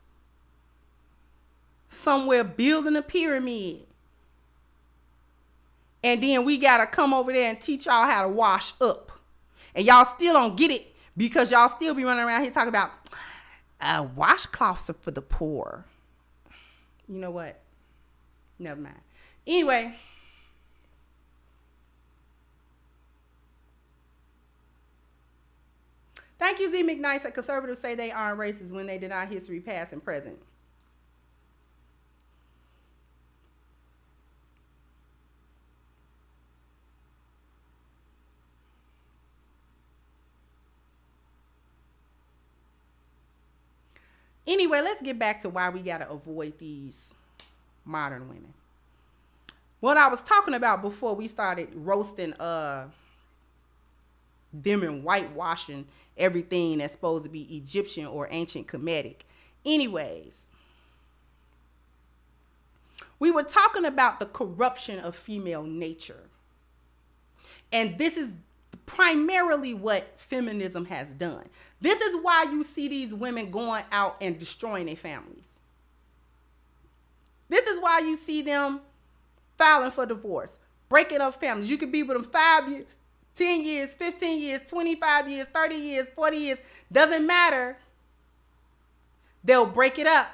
somewhere building a pyramid. And then we got to come over there and teach y'all how to wash up. And y'all still don't get it because y'all still be running around here talking about washcloths are for the poor. You know what? Never mind. Anyway. Thank you, Z. McKnight. That conservatives say they aren't racist when they deny history past and present. Anyway, let's get back to why we got to avoid these modern women. What I was talking about before we started roasting them and whitewashing everything that's supposed to be Egyptian or ancient Kemetic. Anyways, we were talking about the corruption of female nature. And this is primarily what feminism has done. This is why you see these women going out and destroying their families. This is why you see them filing for divorce, breaking up families. You could be with them 5 years, 10 years, 15 years, 25 years, 30 years, 40 years. Doesn't matter. They'll break it up.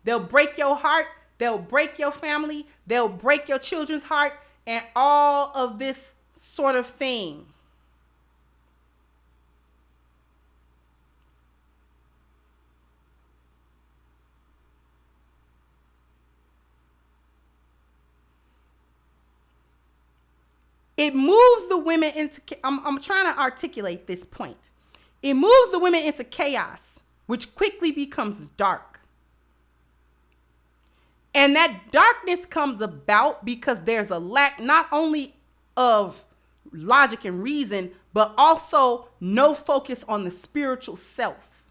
They'll break your heart. They'll break your family. They'll break your children's heart and all of this sort of thing. It moves the women into, I'm trying to articulate this point. It moves the women into chaos, which quickly becomes dark. And that darkness comes about because there's a lack not only of logic and reason, but also no focus on the spiritual self.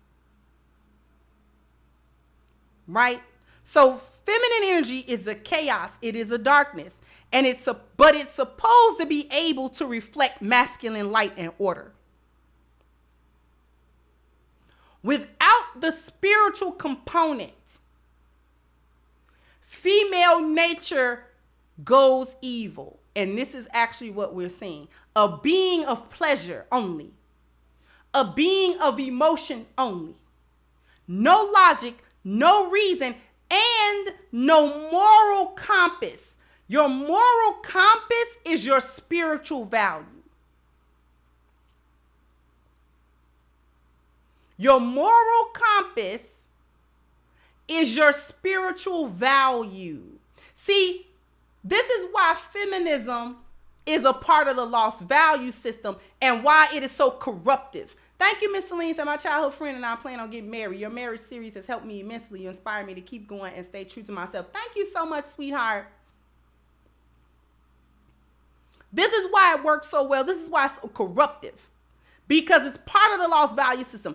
Right? So feminine energy is a chaos. It is a darkness. And but it's supposed to be able to reflect masculine light and order. Without the spiritual component, female nature goes evil. And this is actually what we're seeing. A being of pleasure only. A being of emotion only. No logic, no reason, and no moral compass. Your moral compass is your spiritual value. Your moral compass is your spiritual value. See, this is why feminism is a part of the lost value system and why it is so corruptive. Thank you, Miss Celine. Said my childhood friend and I plan on getting married. Your marriage series has helped me immensely. You inspire me to keep going and stay true to myself. Thank you so much, sweetheart. This is why it works so well. This is why it's so corruptive. Because it's part of the lost value system.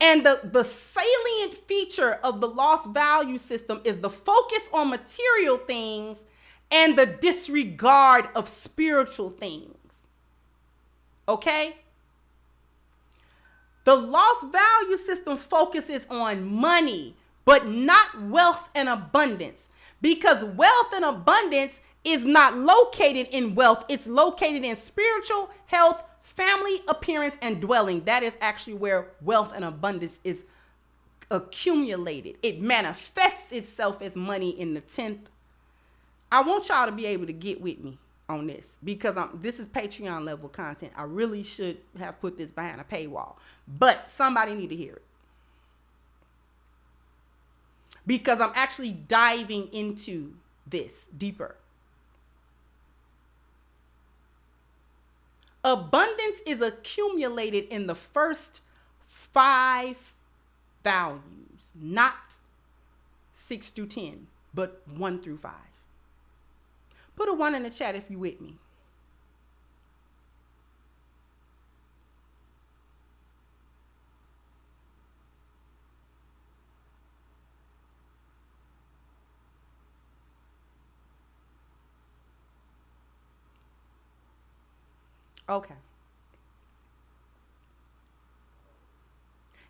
And the salient feature of the lost value system is the focus on material things and the disregard of spiritual things. Okay? The lost value system focuses on money, but not wealth and abundance, because wealth and abundance is not located in wealth. It's located in spiritual health, family, appearance, and dwelling. That is actually where wealth and abundance is accumulated. It manifests itself as money in the 10th. I want y'all to be able to get with me on this, because this is Patreon level content. I really should have put this behind a paywall, but somebody need to hear it, because I'm actually diving into this deeper. Abundance is accumulated in the first 5 values, not 6 through 10, but 1 through 5. Put a 1 in the chat if you with me. Okay.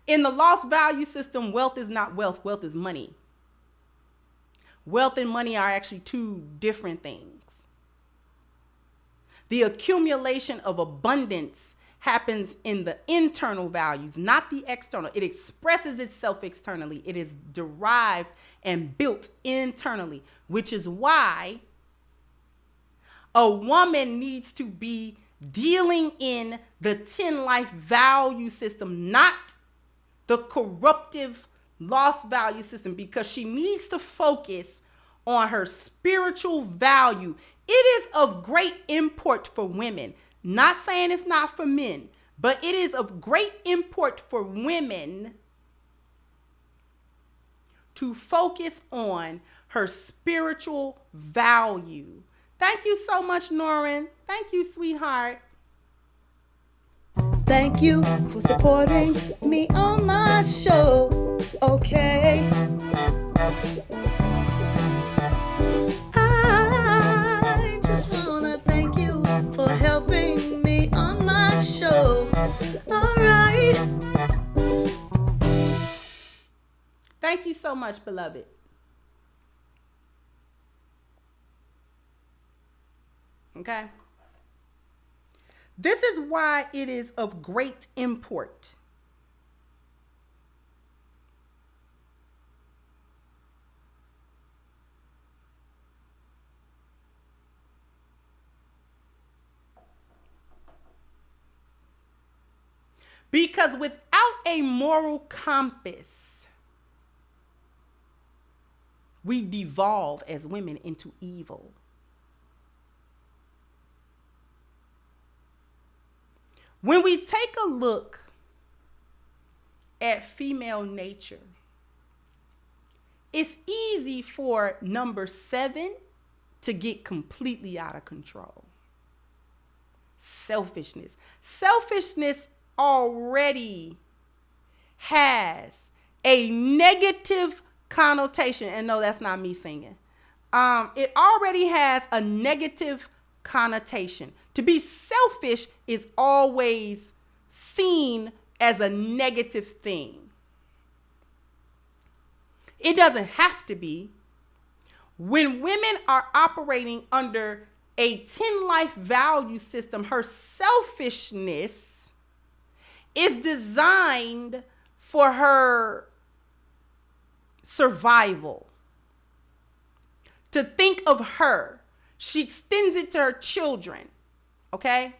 In the lost value system, wealth is not wealth. Wealth is money. Wealth and money are actually 2 different things. The accumulation of abundance happens in the internal values, not the external. It expresses itself externally. It is derived and built internally, which is why a woman needs to be dealing in the 10 life value system, not the corruptive lost value system, because she needs to focus on her spiritual value. It is of great import for women. Not saying it's not for men, but it is of great import for women to focus on her spiritual value. Thank you so much, Norrin. Thank you, sweetheart. Thank you for supporting me on my show. Okay. I just wanna thank you for helping me on my show. All right. Thank you so much, beloved. Okay. This is why it is of great import because without a moral compass, we devolve as women into evil. When we take a look at female nature, it's easy for number 7 to get completely out of control. Selfishness. Selfishness already has a negative connotation. And no, that's not me singing. It already has a negative connotation. To be selfish is always seen as a negative thing. It doesn't have to be. When women are operating under a 10 life value system, her selfishness is designed for her survival. To think of her, she extends it to her children. Okay?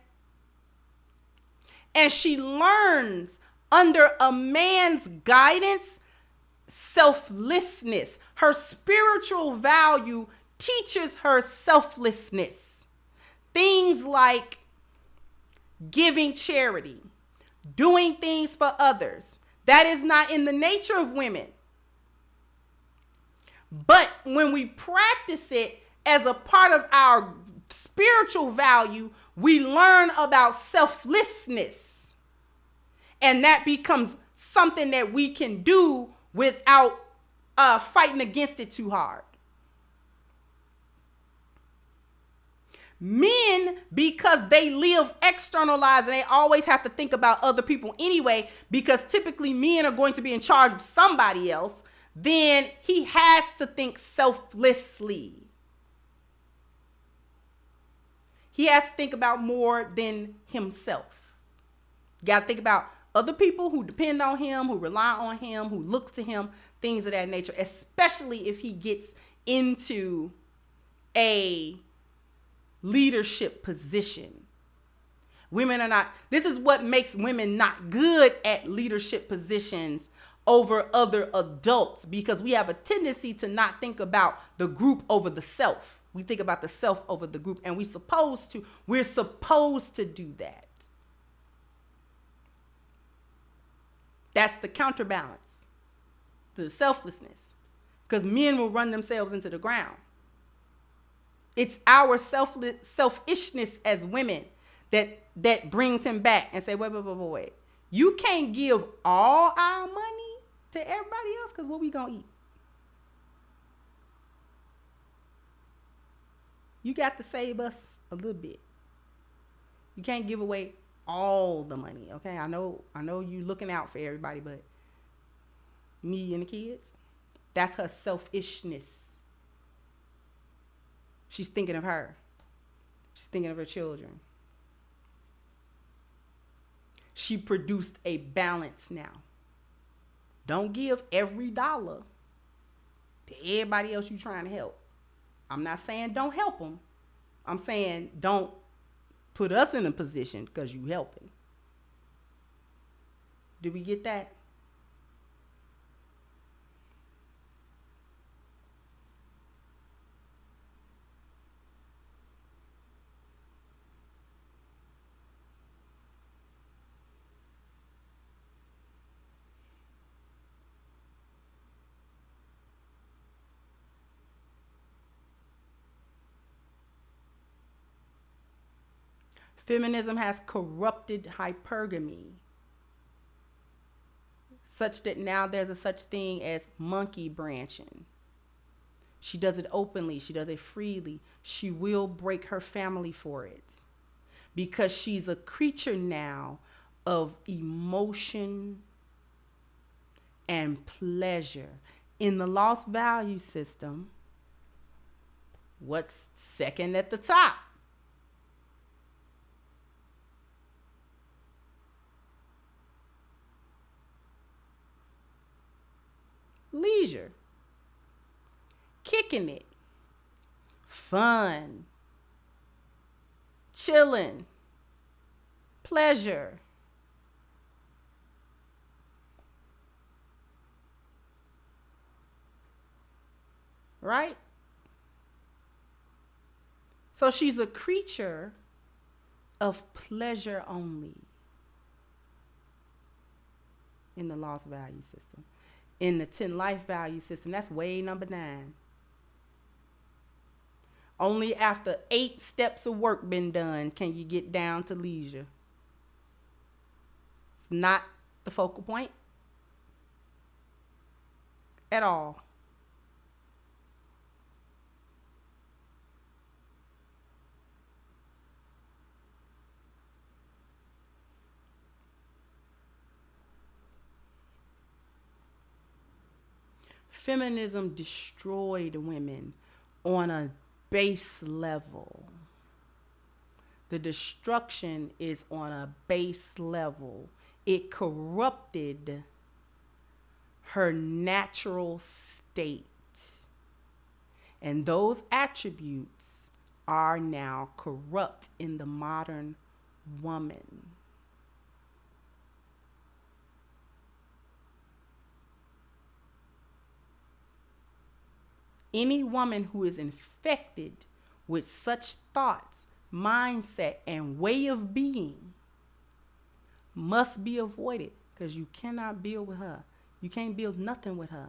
And she learns under a man's guidance, selflessness. Her spiritual value teaches her selflessness. Things like giving charity, doing things for others. That is not in the nature of women. But when we practice it as a part of our spiritual value, we learn about selflessness. And that becomes something that we can do without fighting against it too hard. Men, because they live external lives and they always have to think about other people anyway, because typically men are going to be in charge of somebody else, then he has to think selflessly. He has to think about more than himself. You got to think about other people who depend on him, who rely on him, who look to him, things of that nature, especially if he gets into a leadership position. Women are not, this is what makes women not good at leadership positions over other adults, because we have a tendency to not think about the group over the self. We think about the self over the group, and we're supposed to do that. That's the counterbalance to the selflessness, because men will run themselves into the ground. It's our selfishness as women that brings him back and say, wait. You can't give all our money to everybody else, because what we gonna eat? You got to save us a little bit. You can't give away all the money, okay? I know you looking out for everybody, but me and the kids, that's her selfishness. She's thinking of her. She's thinking of her children. She produced a balance now. Don't give every dollar to everybody else you're trying to help. I'm not saying don't help them. I'm saying don't put us in a position because you helping. Do we get that? Feminism has corrupted hypergamy, such that now there's a such thing as monkey branching. She does it openly. She does it freely. She will break her family for it, because she's a creature now of emotion and pleasure. In the lost value system, what's second at the top? Leisure, kicking it, fun, chilling, pleasure. Right? So she's a creature of pleasure only in the lost value system. In the 10 life value system, that's way number 9. Only after 8 steps of work been done can you get down to leisure. It's not the focal point at all. Feminism destroyed women on a base level. The destruction is on a base level. It corrupted her natural state. And those attributes are now corrupt in the modern woman. Any woman who is infected with such thoughts, mindset, and way of being must be avoided, because you cannot build with her. You can't build nothing with her.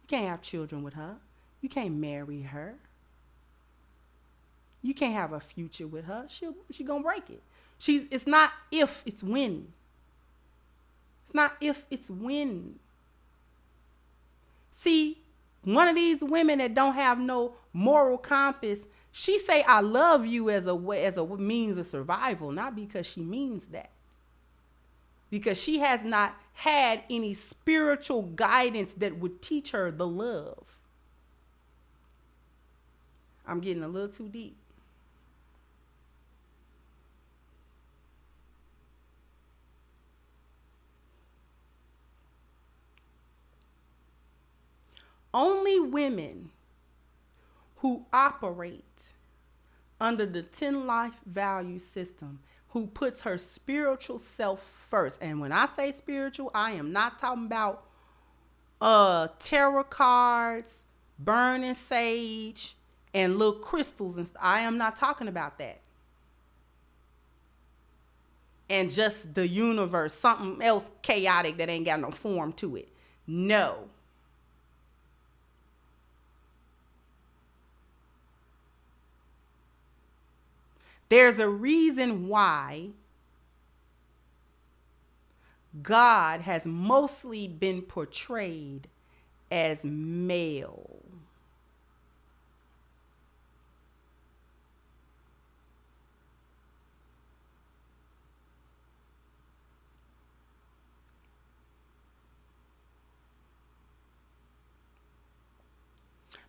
You can't have children with her. You can't marry her. You can't have a future with her. She gonna break it. It's not if, it's when. It's not if, it's when. See, one of these women that don't have no moral compass, she say I love you as a means of survival, not because she means that. Because she has not had any spiritual guidance that would teach her the love. I'm getting a little too deep. Only women who operate under the 10 life value system, who puts her spiritual self first. And when I say spiritual, I am not talking about tarot cards, burning sage, and little crystals and stuff. I am not talking about that. And just the universe, something else chaotic that ain't got no form to it. No. There's a reason why God has mostly been portrayed as male.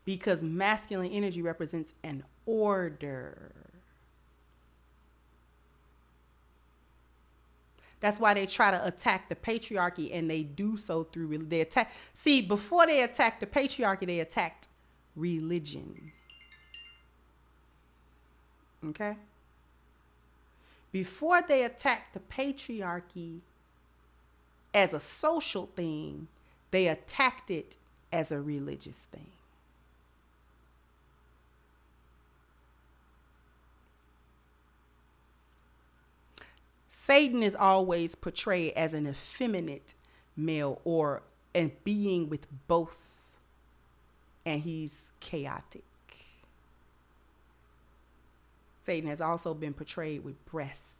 Because masculine energy represents an order. That's why they try to attack the patriarchy, and they do so through they attack. See, before they attacked the patriarchy, they attacked religion. Okay? Before they attacked the patriarchy as a social thing, they attacked it as a religious thing. Satan is always portrayed as an effeminate male or a being with both, and he's chaotic. Satan has also been portrayed with breasts.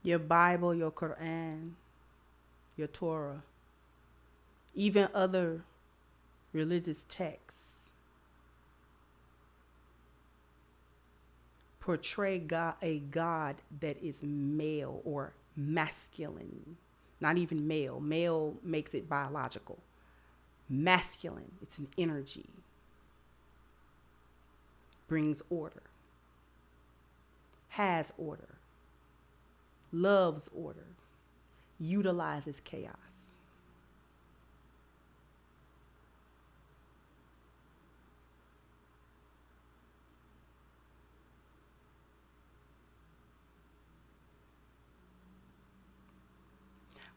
Your Bible, your Quran, your Torah, even other religious texts portray God, a God that is male or masculine. Not even male. Male makes it biological. Masculine, it's an energy. Brings order. Has order. Loves order, utilizes chaos.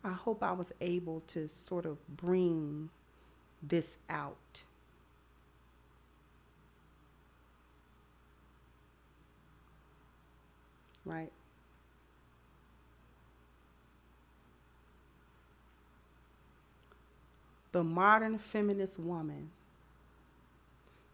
I hope I was able to sort of bring this out. Right? The modern feminist woman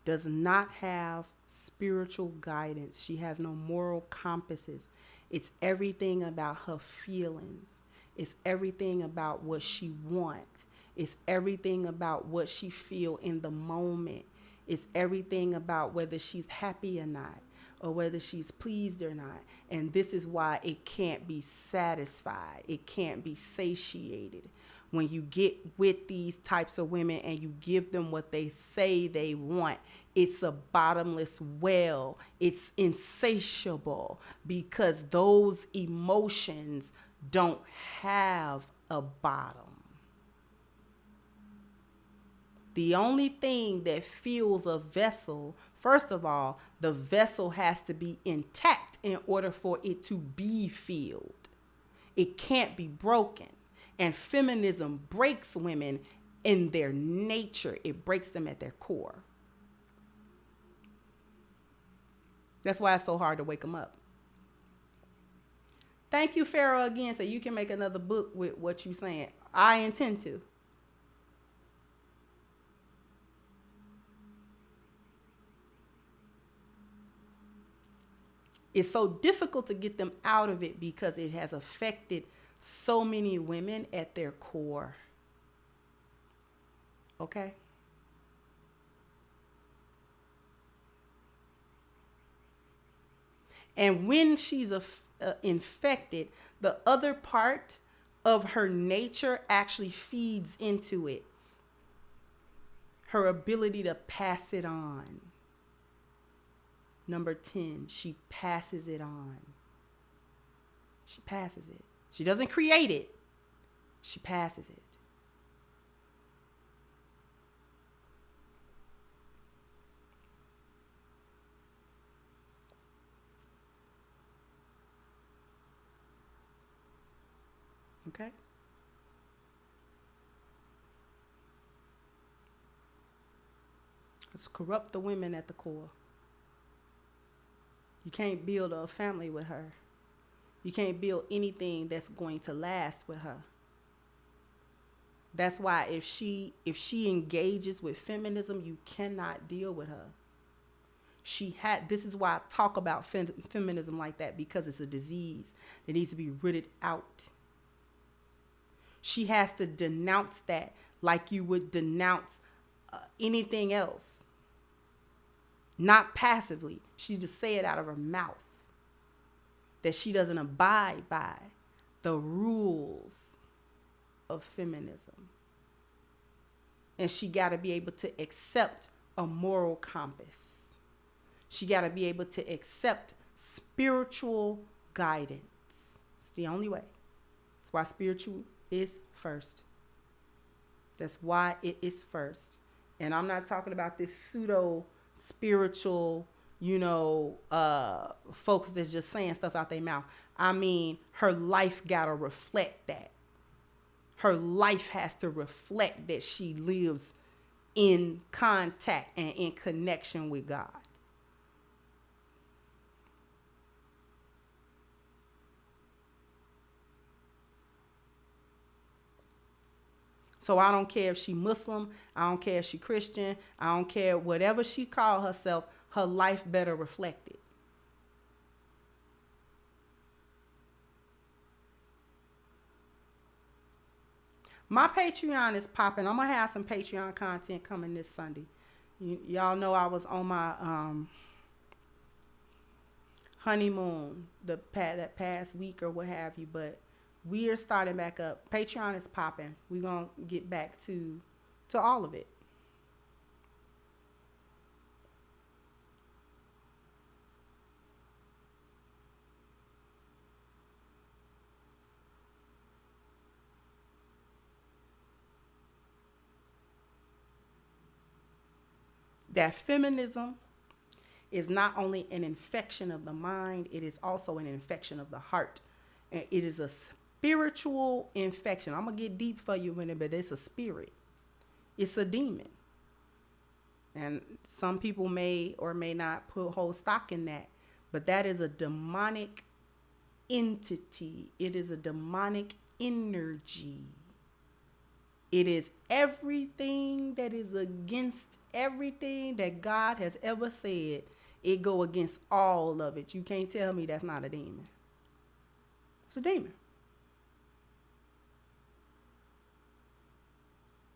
does not have spiritual guidance. She has no moral compasses. It's everything about her feelings. It's everything about what she wants. It's everything about what she feels in the moment. It's everything about whether she's happy or not, or whether she's pleased or not. And this is why it can't be satisfied. It can't be satiated. When you get with these types of women and you give them what they say they want, it's a bottomless well. It's insatiable because those emotions don't have a bottom. The only thing that fills a vessel, first of all, the vessel has to be intact in order for it to be filled. It can't be broken. And feminism breaks women in their nature. It breaks them at their core. That's why it's so hard to wake them up. Thank you, Pharaoh, again, so you can make another book with what you're saying. I intend to. It's so difficult to get them out of it because it has affected so many women at their core. Okay? And when she's infected, the other part of her nature actually feeds into it. Her ability to pass it on. Number 10, she passes it on. She passes it. She doesn't create it. She passes it. Okay? Let's corrupt the women at the core. You can't build a family with her. You can't build anything that's going to last with her. That's why if she engages with feminism, you cannot deal with her. This is why I talk about feminism like that, because it's a disease that needs to be rooted out. She has to denounce that like you would denounce anything else. Not passively. She just say it out of her mouth. That she doesn't abide by the rules of feminism. And she got to be able to accept a moral compass. She got to be able to accept spiritual guidance. It's the only way. That's why spiritual is first. That's why it is first. And I'm not talking about this pseudo spiritual, folks that's just saying stuff out their mouth. I mean, her life gotta reflect that. Her life has to reflect that she lives in contact and in connection with God. So I don't care if she Muslim, I don't care if she Christian, I don't care whatever she call herself, her life better reflect it. My Patreon is popping. I'm going to have some Patreon content coming this Sunday. Y'all know I was on my honeymoon that past week or what have you, but we are starting back up. Patreon is popping. We're going to get back to all of it. That feminism is not only an infection of the mind, it is also an infection of the heart. And it is a spiritual infection. I'm going to get deep for you in it, but it's a spirit. It's a demon. And some people may or may not hold stock in that, but that is a demonic entity. It is a demonic energy. It is everything that is against everything that God has ever said. It go against all of it. You can't tell me that's not a demon. It's a demon.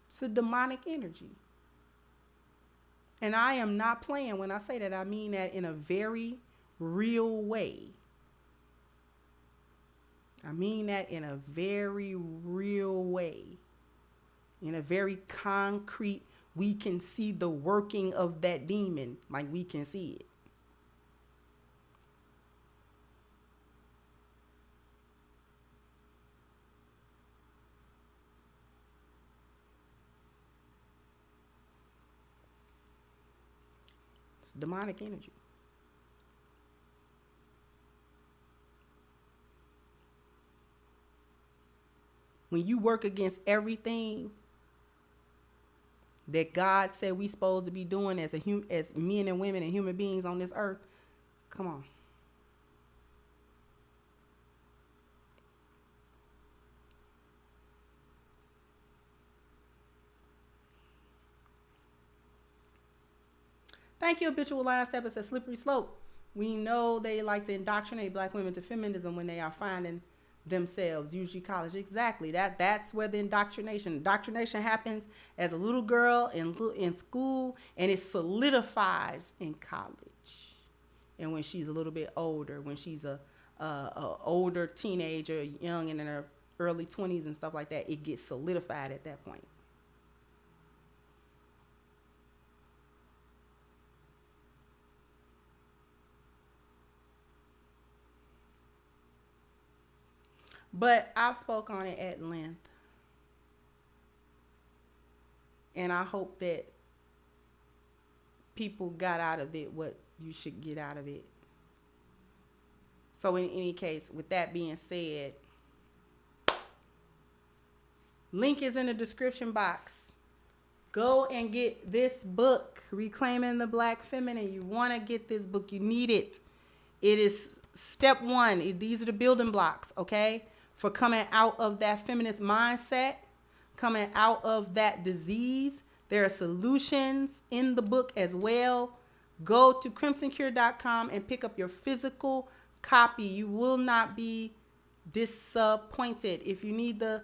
It's a demonic energy. And I am not playing when I say that. I mean that in a very real way. I mean that in a very real way. In a very concrete, we can see the working of that demon, like we can see it. It's demonic energy. when you work against everything that God said we supposed to be doing as as men and women and human beings on this earth, come on. Thank you, Habitual Line Steppers at Slippery Slope. We know they like to indoctrinate black women to feminism when they are finding themselves, usually college. Exactly. That's where the indoctrination happens as a little girl in school, and it solidifies in college. And when she's a little bit older, when she's a older teenager, young and in her early 20s and stuff like that, it gets solidified at that point. But I've spoke on it at length. And I hope that people got out of it what you should get out of it. So in any case, with that being said, link is in the description box. Go and get this book, Reclaiming the Black Feminine. You want to get this book. You need it. It is step one. These are the building blocks, okay? For coming out of that feminist mindset, coming out of that disease. There are solutions in the book as well. Go to crimsoncure.com and pick up your physical copy. You will not be disappointed. If you need the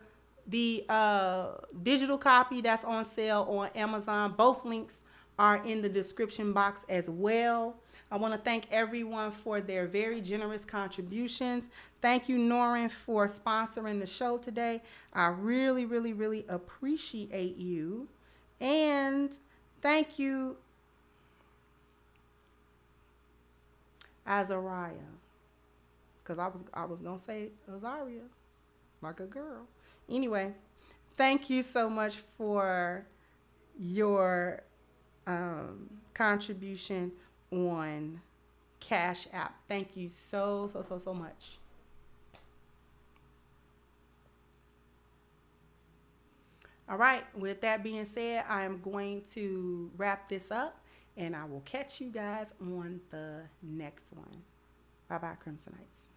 digital copy, that's on sale on Amazon. Both links are in the description box as well. I want to thank everyone for their very generous contributions. Thank you, Norrin, for sponsoring the show today. I really, really, really appreciate you. And thank you, Azariah. Because I was going to say Azaria, like a girl. Anyway, thank you so much for your contribution on Cash App. Thank you so much. All right, with that being said, I am going to wrap this up, and I will catch you guys on the next one. Bye-bye, Crimsonites.